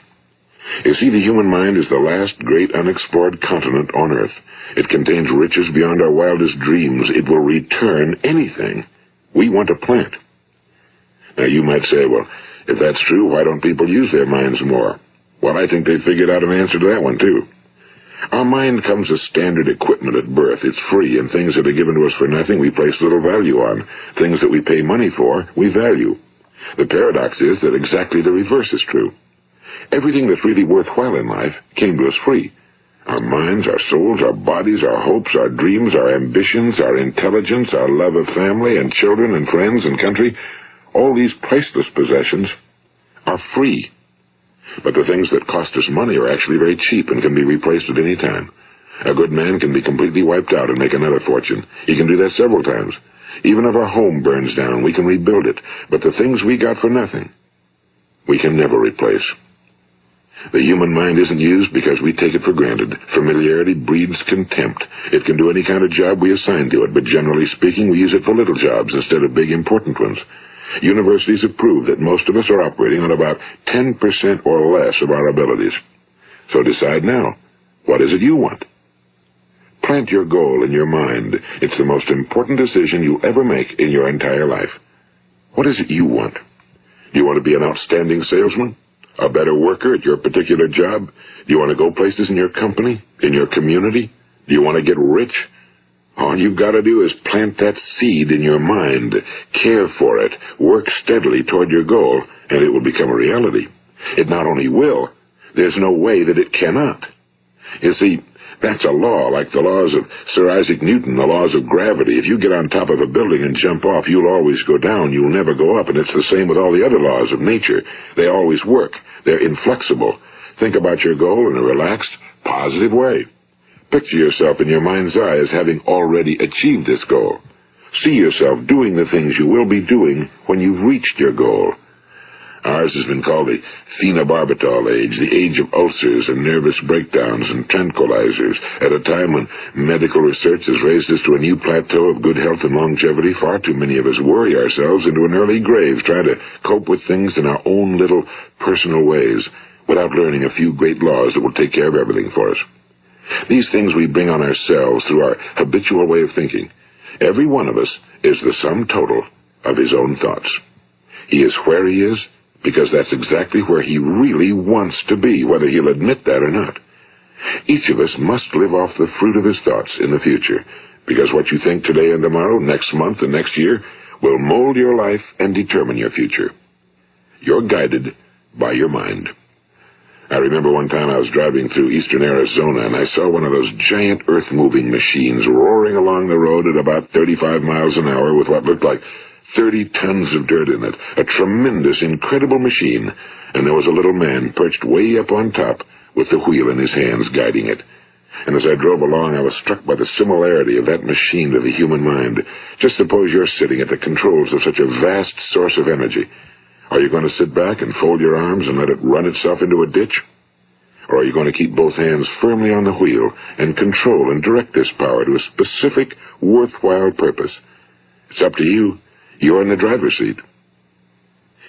You see, the human mind is the last great unexplored continent on Earth. It contains riches beyond our wildest dreams. It will return anything we want to plant. Now, you might say, well, if that's true, why don't people use their minds more? Well, I think they figured out an answer to that one, too. Our mind comes as standard equipment at birth. It's free, and things that are given to us for nothing we place little value on. Things that we pay money for, we value. The paradox is that exactly the reverse is true. Everything that's really worthwhile in life came to us free. Our minds, our souls, our bodies, our hopes, our dreams, our ambitions, our intelligence, our love of family and children and friends and country, all these priceless possessions are free. But the things that cost us money are actually very cheap and can be replaced at any time. A good man can be completely wiped out and make another fortune. He can do that several times. Even if our home burns down, we can rebuild it. But the things we got for nothing, we can never replace. The human mind isn't used because we take it for granted. Familiarity breeds contempt. It can do any kind of job we assign to it, but generally speaking, we use it for little jobs instead of big, important ones. Universities have proved that most of us are operating on about 10% or less of our abilities. So decide now, what is it you want? Plant your goal in your mind. It's the most important decision you'll ever make in your entire life. What is it you want? Do you want to be an outstanding salesman? A better worker at your particular job? Do you want to go places in your company? In your community? Do you want to get rich? All you've got to do is plant that seed in your mind, care for it, work steadily toward your goal, and it will become a reality. It not only will, there's no way that it cannot. You see, that's a law, like the laws of Sir Isaac Newton, the laws of gravity. If you get on top of a building and jump off, you'll always go down. You'll never go up, and it's the same with all the other laws of nature. They always work. They're inflexible. Think about your goal in a relaxed, positive way. Picture yourself in your mind's eye as having already achieved this goal. See yourself doing the things you will be doing when you've reached your goal. Ours has been called the phenobarbital age, the age of ulcers and nervous breakdowns and tranquilizers, at a time when medical research has raised us to a new plateau of good health and longevity. Far too many of us worry ourselves into an early grave, trying to cope with things in our own little personal ways, without learning a few great laws that will take care of everything for us. These things we bring on ourselves through our habitual way of thinking. Every one of us is the sum total of his own thoughts. He is where he is because that's exactly where he really wants to be, whether he'll admit that or not. Each of us must live off the fruit of his thoughts in the future, because what you think today and tomorrow, next month and next year, will mold your life and determine your future. You're guided by your mind. I remember one time I was driving through eastern Arizona, and I saw one of those giant earth-moving machines roaring along the road at about 35 miles an hour with what looked like 30 tons of dirt in it. A tremendous, incredible machine, and there was a little man perched way up on top with the wheel in his hands guiding it. And as I drove along, I was struck by the similarity of that machine to the human mind. Just suppose you're sitting at the controls of such a vast source of energy. Are you going to sit back and fold your arms and let it run itself into a ditch? Or are you going to keep both hands firmly on the wheel and control and direct this power to a specific, worthwhile purpose? It's up to you. You're in the driver's seat.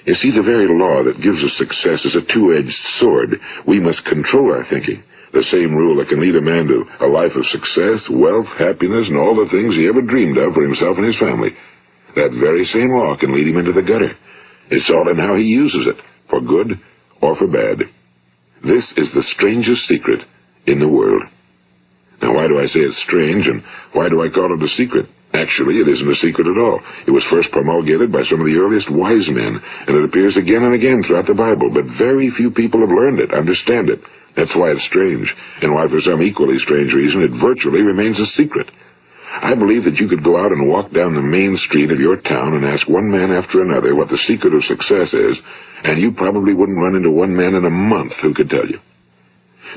You see, the very law that gives us success is a two-edged sword. We must control our thinking. The same rule that can lead a man to a life of success, wealth, happiness, and all the things he ever dreamed of for himself and his family. That very same law can lead him into the gutter. It's all in how he uses it, for good or for bad. This is the strangest secret in the world. Now, why do I say it's strange, and why do I call it a secret? Actually, it isn't a secret at all. It was first promulgated by some of the earliest wise men, and it appears again and again throughout the Bible, but very few people have learned it, understand it. That's why it's strange, and why, for some equally strange reason, it virtually remains a secret. I believe that you could go out and walk down the main street of your town and ask one man after another what the secret of success is, and you probably wouldn't run into one man in a month who could tell you.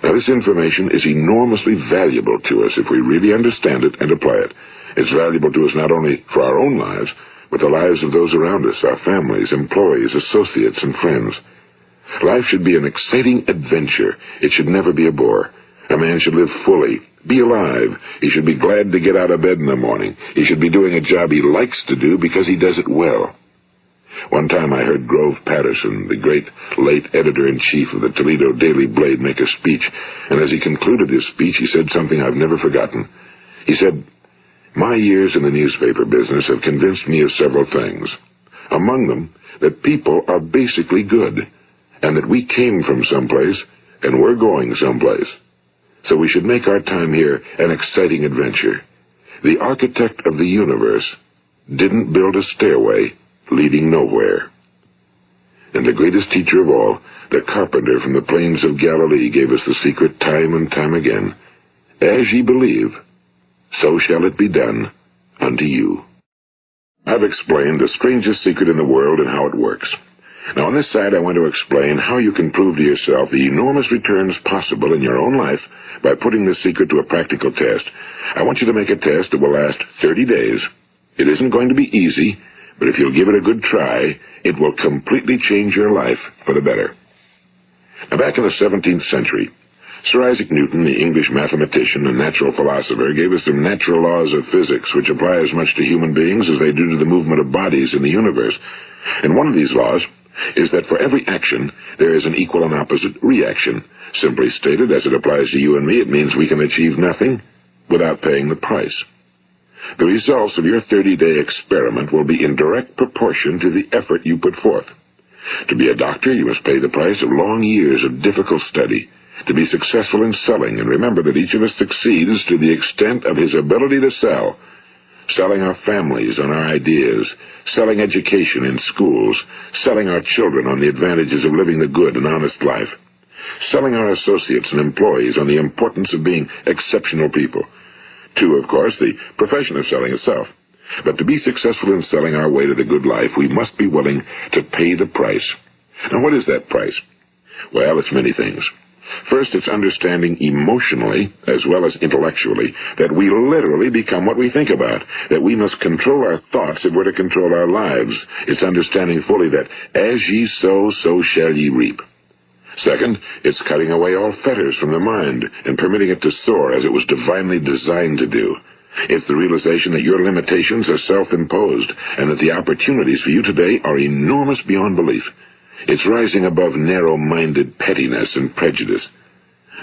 Now, this information is enormously valuable to us if we really understand it and apply it. It's valuable to us not only for our own lives, but the lives of those around us, our families, employees, associates, and friends. Life should be an exciting adventure. It should never be a bore. A man should live fully, be alive. He should be glad to get out of bed in the morning. He should be doing a job he likes to do because he does it well. One time I heard Grove Patterson, the great late editor-in-chief of the Toledo Daily Blade, make a speech, and as he concluded his speech, he said something I've never forgotten. He said, "My years in the newspaper business have convinced me of several things. Among them, that people are basically good, and that we came from someplace, and we're going someplace. So we should make our time here an exciting adventure. The architect of the universe didn't build a stairway leading nowhere." And the greatest teacher of all, the carpenter from the plains of Galilee, gave us the secret time and time again. As ye believe, so shall it be done unto you. I've explained the strangest secret in the world and how it works. Now, on this side, I want to explain how you can prove to yourself the enormous returns possible in your own life by putting this secret to a practical test. I want you to make a test that will last 30 days. It isn't going to be easy, but if you'll give it a good try, it will completely change your life for the better. Now, back in the 17th century, Sir Isaac Newton, the English mathematician and natural philosopher, gave us some natural laws of physics which apply as much to human beings as they do to the movement of bodies in the universe. And one of these laws is that for every action, there is an equal and opposite reaction. Simply stated, as it applies to you and me, it means we can achieve nothing without paying the price. The results of your 30-day experiment will be in direct proportion to the effort you put forth. To be a doctor, you must pay the price of long years of difficult study. To be successful in selling, and remember that each of us succeeds to the extent of his ability to sell. Selling our families on our ideas, selling education in schools, selling our children on the advantages of living the good and honest life, selling our associates and employees on the importance of being exceptional people. To, of course, the profession of selling itself. But to be successful in selling our way to the good life, we must be willing to pay the price. Now, what is that price? Well, it's many things. First, it's understanding emotionally, as well as intellectually, that we literally become what we think about, that we must control our thoughts if we're to control our lives. It's understanding fully that as ye sow, so shall ye reap. Second, it's cutting away all fetters from the mind and permitting it to soar as it was divinely designed to do. It's the realization that your limitations are self-imposed and that the opportunities for you today are enormous beyond belief. It's rising above narrow-minded pettiness and prejudice.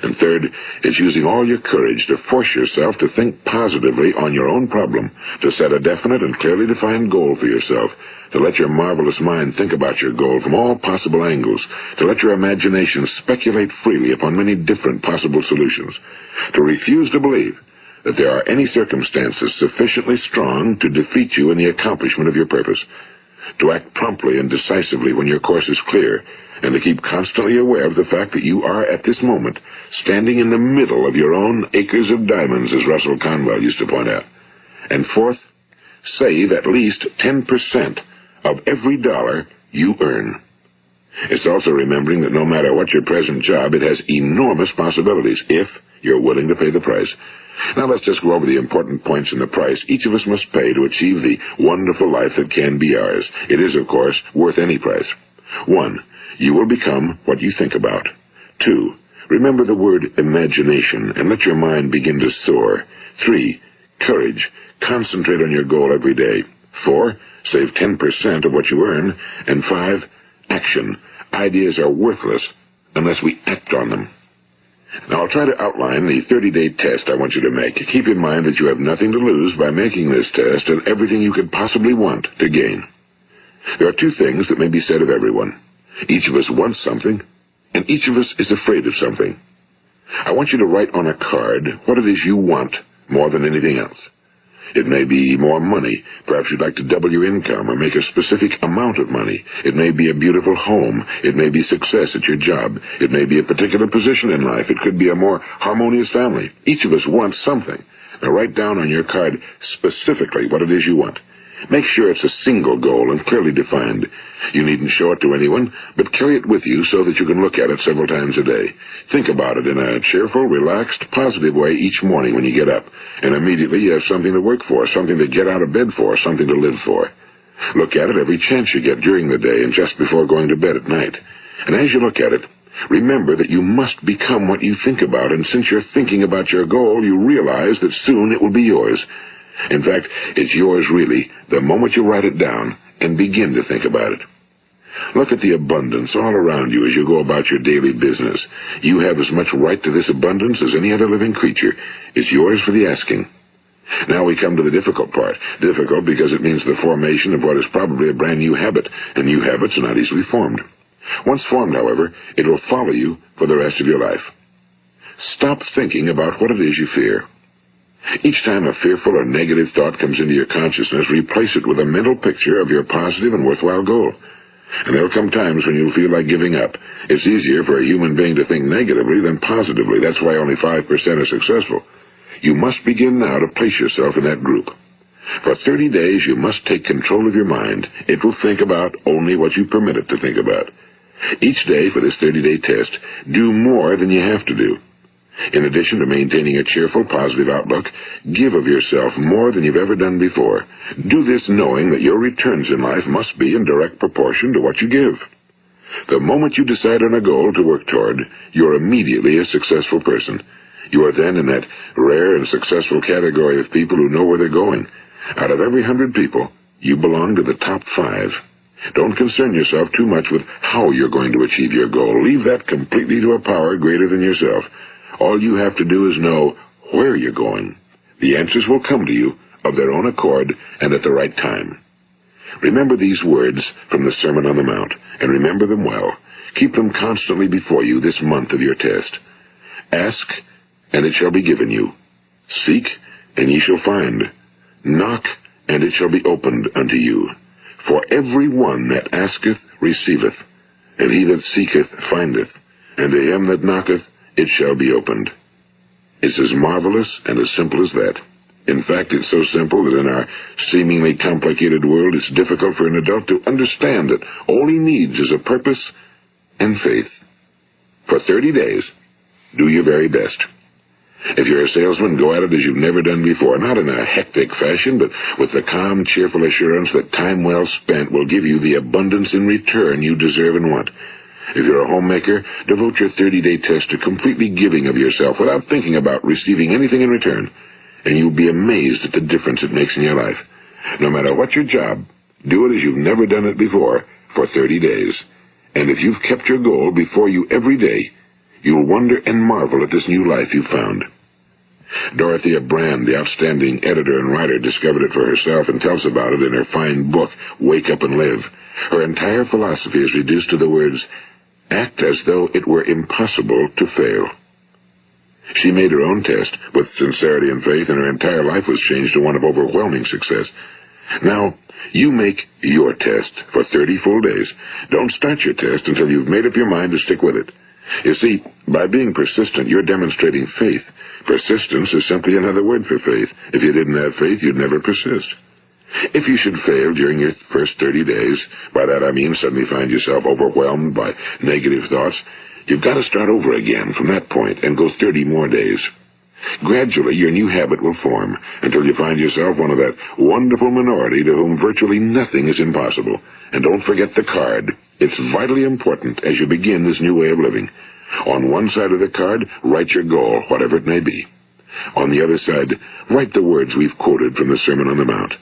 And third, it's using all your courage to force yourself to think positively on your own problem, to set a definite and clearly defined goal for yourself, to let your marvelous mind think about your goal from all possible angles, to let your imagination speculate freely upon many different possible solutions, to refuse to believe that there are any circumstances sufficiently strong to defeat you in the accomplishment of your purpose, to act promptly and decisively when your course is clear, and to keep constantly aware of the fact that you are, at this moment, standing in the middle of your own acres of diamonds, as Russell Conwell used to point out. And fourth, save at least 10% of every dollar you earn. It's also remembering that no matter what your present job, it has enormous possibilities, if you're willing to pay the price. Now let's just go over the important points in the price each of us must pay to achieve the wonderful life that can be ours. It is, of course, worth any price. 1. You will become what you think about. 2. Remember the word imagination and let your mind begin to soar. 3. Courage. Concentrate on your goal every day. 4. Save 10% of what you earn. And 5. Action. Ideas are worthless unless we act on them. Now, I'll try to outline the 30-day test I want you to make. Keep in mind that you have nothing to lose by making this test and everything you could possibly want to gain. There are 2 things that may be said of everyone. Each of us wants something, and each of us is afraid of something. I want you to write on a card what it is you want more than anything else. It may be more money. Perhaps you'd like to double your income or make a specific amount of money. It may be a beautiful home. It may be success at your job. It may be a particular position in life. It could be a more harmonious family. Each of us wants something. Now write down on your card specifically what it is you want. Make sure it's a single goal and clearly defined. You needn't show it to anyone, but carry it with you so that you can look at it several times a day. Think about it in a cheerful, relaxed, positive way each morning when you get up, and immediately you have something to work for, something to get out of bed for, something to live for. Look at it every chance you get during the day and just before going to bed at night. And as you look at it, remember that you must become what you think about, and since you're thinking about your goal, you realize that soon it will be yours. In fact, it's yours really the moment you write it down and begin to think about it. Look at the abundance all around you as you go about your daily business. You have as much right to this abundance as any other living creature. It's yours for the asking. Now we come to the difficult part. Difficult because it means the formation of what is probably a brand new habit, and new habits are not easily formed. Once formed, however, it will follow you for the rest of your life. Stop thinking about what it is you fear. Each time a fearful or negative thought comes into your consciousness, replace it with a mental picture of your positive and worthwhile goal. And there will come times when you'll feel like giving up. It's easier for a human being to think negatively than positively. That's why only 5% are successful. You must begin now to place yourself in that group. For 30 days, you must take control of your mind. It will think about only what you permit it to think about. Each day for this 30-day test, do more than you have to do. In addition to maintaining a cheerful, positive outlook, give of yourself more than you've ever done before. Do this knowing that your returns in life must be in direct proportion to what you give. The moment you decide on a goal to work toward, you're immediately a successful person. You are then in that rare and successful category of people who know where they're going. Out of every 100 people, you belong to the top 5. Don't concern yourself too much with how you're going to achieve your goal. Leave that completely to a power greater than yourself. All you have to do is know where you're going. The answers will come to you of their own accord and at the right time. Remember these words from the Sermon on the Mount, and remember them well. Keep them constantly before you this month of your test. Ask, and it shall be given you. Seek, and ye shall find. Knock, and it shall be opened unto you. For every one that asketh receiveth, and he that seeketh findeth, and to him that knocketh it shall be opened. It's as marvelous and as simple as that. In fact, it's so simple that in our seemingly complicated world, it's difficult for an adult to understand that all he needs is a purpose and faith. For 30 days, Do your very best. If you're a salesman, go at it as you've never done before, not in a hectic fashion, but with the calm, cheerful assurance that time well spent will give you the abundance in return you deserve and want. If you're a homemaker, devote your 30-day test to completely giving of yourself without thinking about receiving anything in return, and you'll be amazed at the difference it makes in your life. No matter what your job, do it as you've never done it before for 30 days. And if you've kept your goal before you every day, you'll wonder and marvel at this new life you've found. Dorothea Brand, the outstanding editor and writer, discovered it for herself and tells about it in her fine book, Wake Up and Live. Her entire philosophy is reduced to the words, act as though it were impossible to fail. She made her own test with sincerity and faith, and her entire life was changed to one of overwhelming success. Now, you make your test for 30 full days. Don't start your test until you've made up your mind to stick with it. You see, by being persistent, you're demonstrating faith. Persistence is simply another word for faith. If you didn't have faith, you'd never persist. If you should fail during your first 30 days, by that I mean suddenly find yourself overwhelmed by negative thoughts, you've got to start over again from that point and go 30 more days. Gradually, your new habit will form until you find yourself one of that wonderful minority to whom virtually nothing is impossible. And don't forget the card. It's vitally important as you begin this new way of living. On one side of the card, write your goal, whatever it may be. On the other side, write the words we've quoted from the Sermon on the Mount.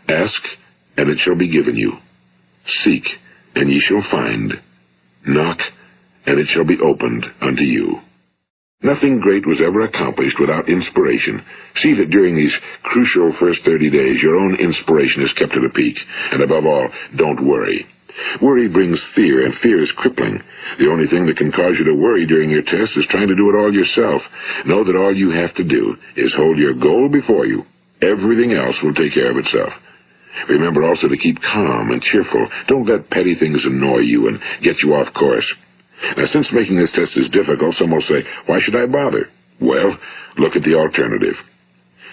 Ask, and it shall be given you. Seek, and ye shall find. Knock, and it shall be opened unto you. Nothing great was ever accomplished without inspiration. See that during these crucial first 30 days, your own inspiration is kept at a peak. And above all, don't worry. Worry brings fear, and fear is crippling. The only thing that can cause you to worry during your test is trying to do it all yourself. Know that all you have to do is hold your goal before you. Everything else will take care of itself. Remember also to keep calm and cheerful. Don't let petty things annoy you and get you off course. Now, since making this test is difficult, some will say, why should I bother? Well, look at the alternative.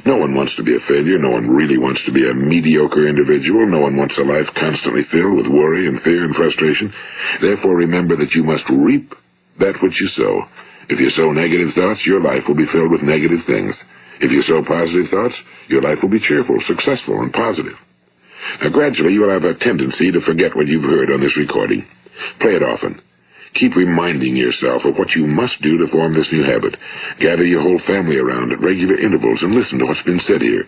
No one wants to be a failure. No one really wants to be a mediocre individual. No one wants a life constantly filled with worry and fear and frustration. Therefore, remember that you must reap that which you sow. If you sow negative thoughts, your life will be filled with negative things. If you sow positive thoughts, your life will be cheerful, successful, and positive. Now, gradually, you will have a tendency to forget what you've heard on this recording. Play it often. Keep reminding yourself of what you must do to form this new habit. Gather your whole family around at regular intervals and listen to what's been said here.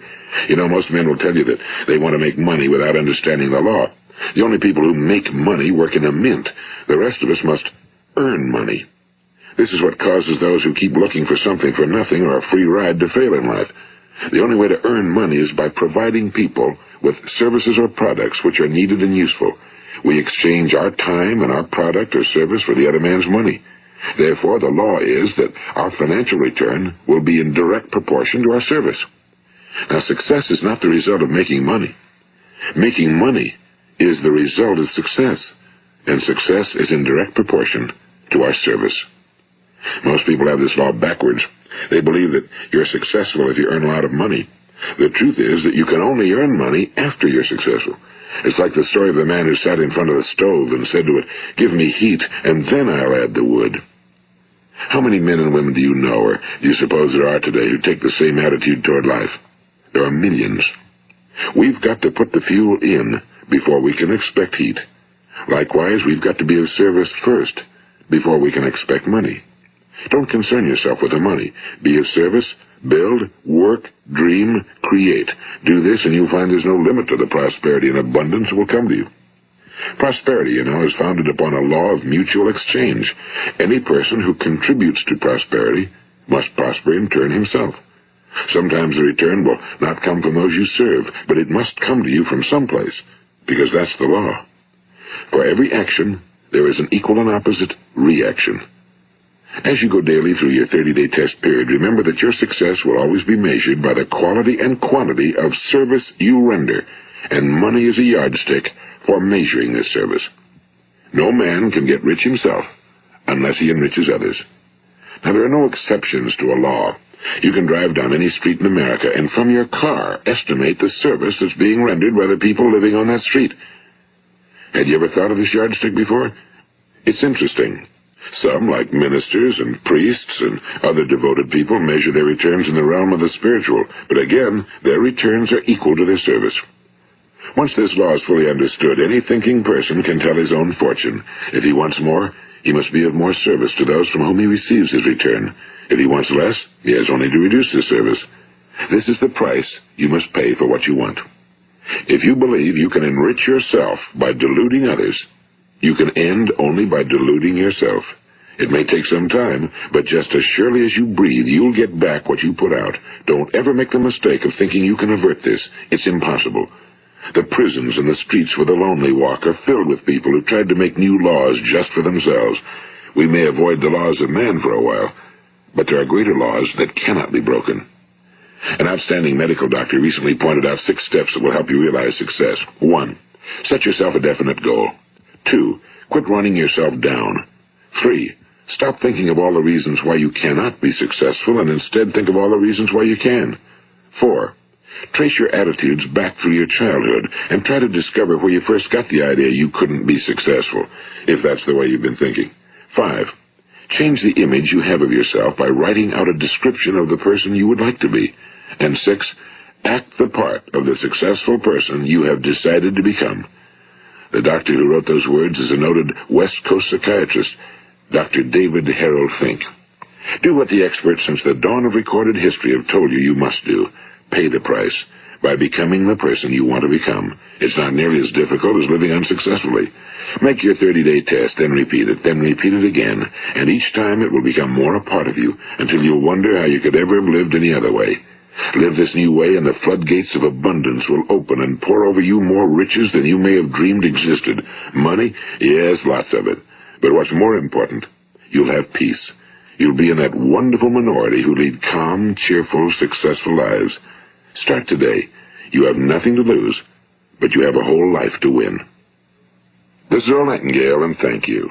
You know, most men will tell you that they want to make money without understanding the law. The only people who make money work in a mint. The rest of us must earn money. This is what causes those who keep looking for something for nothing or a free ride to fail in life. The only way to earn money is by providing people with services or products which are needed and useful. We exchange our time and our product or service for the other man's money. Therefore, the law is that our financial return will be in direct proportion to our service. Now, success is not the result of making money. Making money is the result of success, and success is in direct proportion to our service. Most people have this law backwards. They believe that you're successful if you earn a lot of money. The truth is that you can only earn money after you're successful. It's like the story of the man who sat in front of the stove and said to it, give me heat, and then I'll add the wood. How many men and women do you know, or do you suppose there are today, who take the same attitude toward life? There are millions. We've got to put the fuel in before we can expect heat. Likewise, we've got to be of service first before we can expect money. Don't concern yourself with the money. Be of service. Build, work, dream, create. Do this and you'll find there's no limit to the prosperity and abundance that will come to you. Prosperity, you know, is founded upon a law of mutual exchange. Any person who contributes to prosperity must prosper in turn himself. Sometimes the return will not come from those you serve, but it must come to you from someplace, because that's the law. For every action, there is an equal and opposite reaction. As you go daily through your 30-day test period, remember that your success will always be measured by the quality and quantity of service you render, and money is a yardstick for measuring this service. No man can get rich himself unless he enriches others. Now, there are no exceptions to a law. You can drive down any street in America and from your car estimate the service that's being rendered by the people living on that street. Had you ever thought of this yardstick before? It's interesting. Some, like ministers and priests and other devoted people, measure their returns in the realm of the spiritual, but again, their returns are equal to their service. Once this law is fully understood, any thinking person can tell his own fortune. If he wants more, he must be of more service to those from whom he receives his return. If he wants less, he has only to reduce his service. This is the price you must pay for what you want. If you believe you can enrich yourself by deluding others, you can end only by deluding yourself. It may take some time, but just as surely as you breathe, you'll get back what you put out. Don't ever make the mistake of thinking you can avert this. It's impossible. The prisons and the streets where the lonely walk are filled with people who tried to make new laws just for themselves. We may avoid the laws of man for a while, but there are greater laws that cannot be broken. An outstanding medical doctor recently pointed out 6 steps that will help you realize success. 1. Set yourself a definite goal. 2. Quit running yourself down. 3. Stop thinking of all the reasons why you cannot be successful and instead think of all the reasons why you can. 4. Trace your attitudes back through your childhood and try to discover where you first got the idea you couldn't be successful, if that's the way you've been thinking. 5. Change the image you have of yourself by writing out a description of the person you would like to be. And 6. Act the part of the successful person you have decided to become. The doctor who wrote those words is a noted West Coast psychiatrist, Dr. David Harold Fink. Do what the experts since the dawn of recorded history have told you you must do. Pay the price by becoming the person you want to become. It's not nearly as difficult as living unsuccessfully. Make your 30-day test, then repeat it again, and each time it will become more a part of you until you'll wonder how you could ever have lived any other way. Live this new way and the floodgates of abundance will open and pour over you more riches than you may have dreamed existed. Money? Yes, lots of it. But what's more important, you'll have peace. You'll be in that wonderful minority who lead calm, cheerful, successful lives. Start today. You have nothing to lose, but you have a whole life to win. This is Earl Nightingale, and thank you.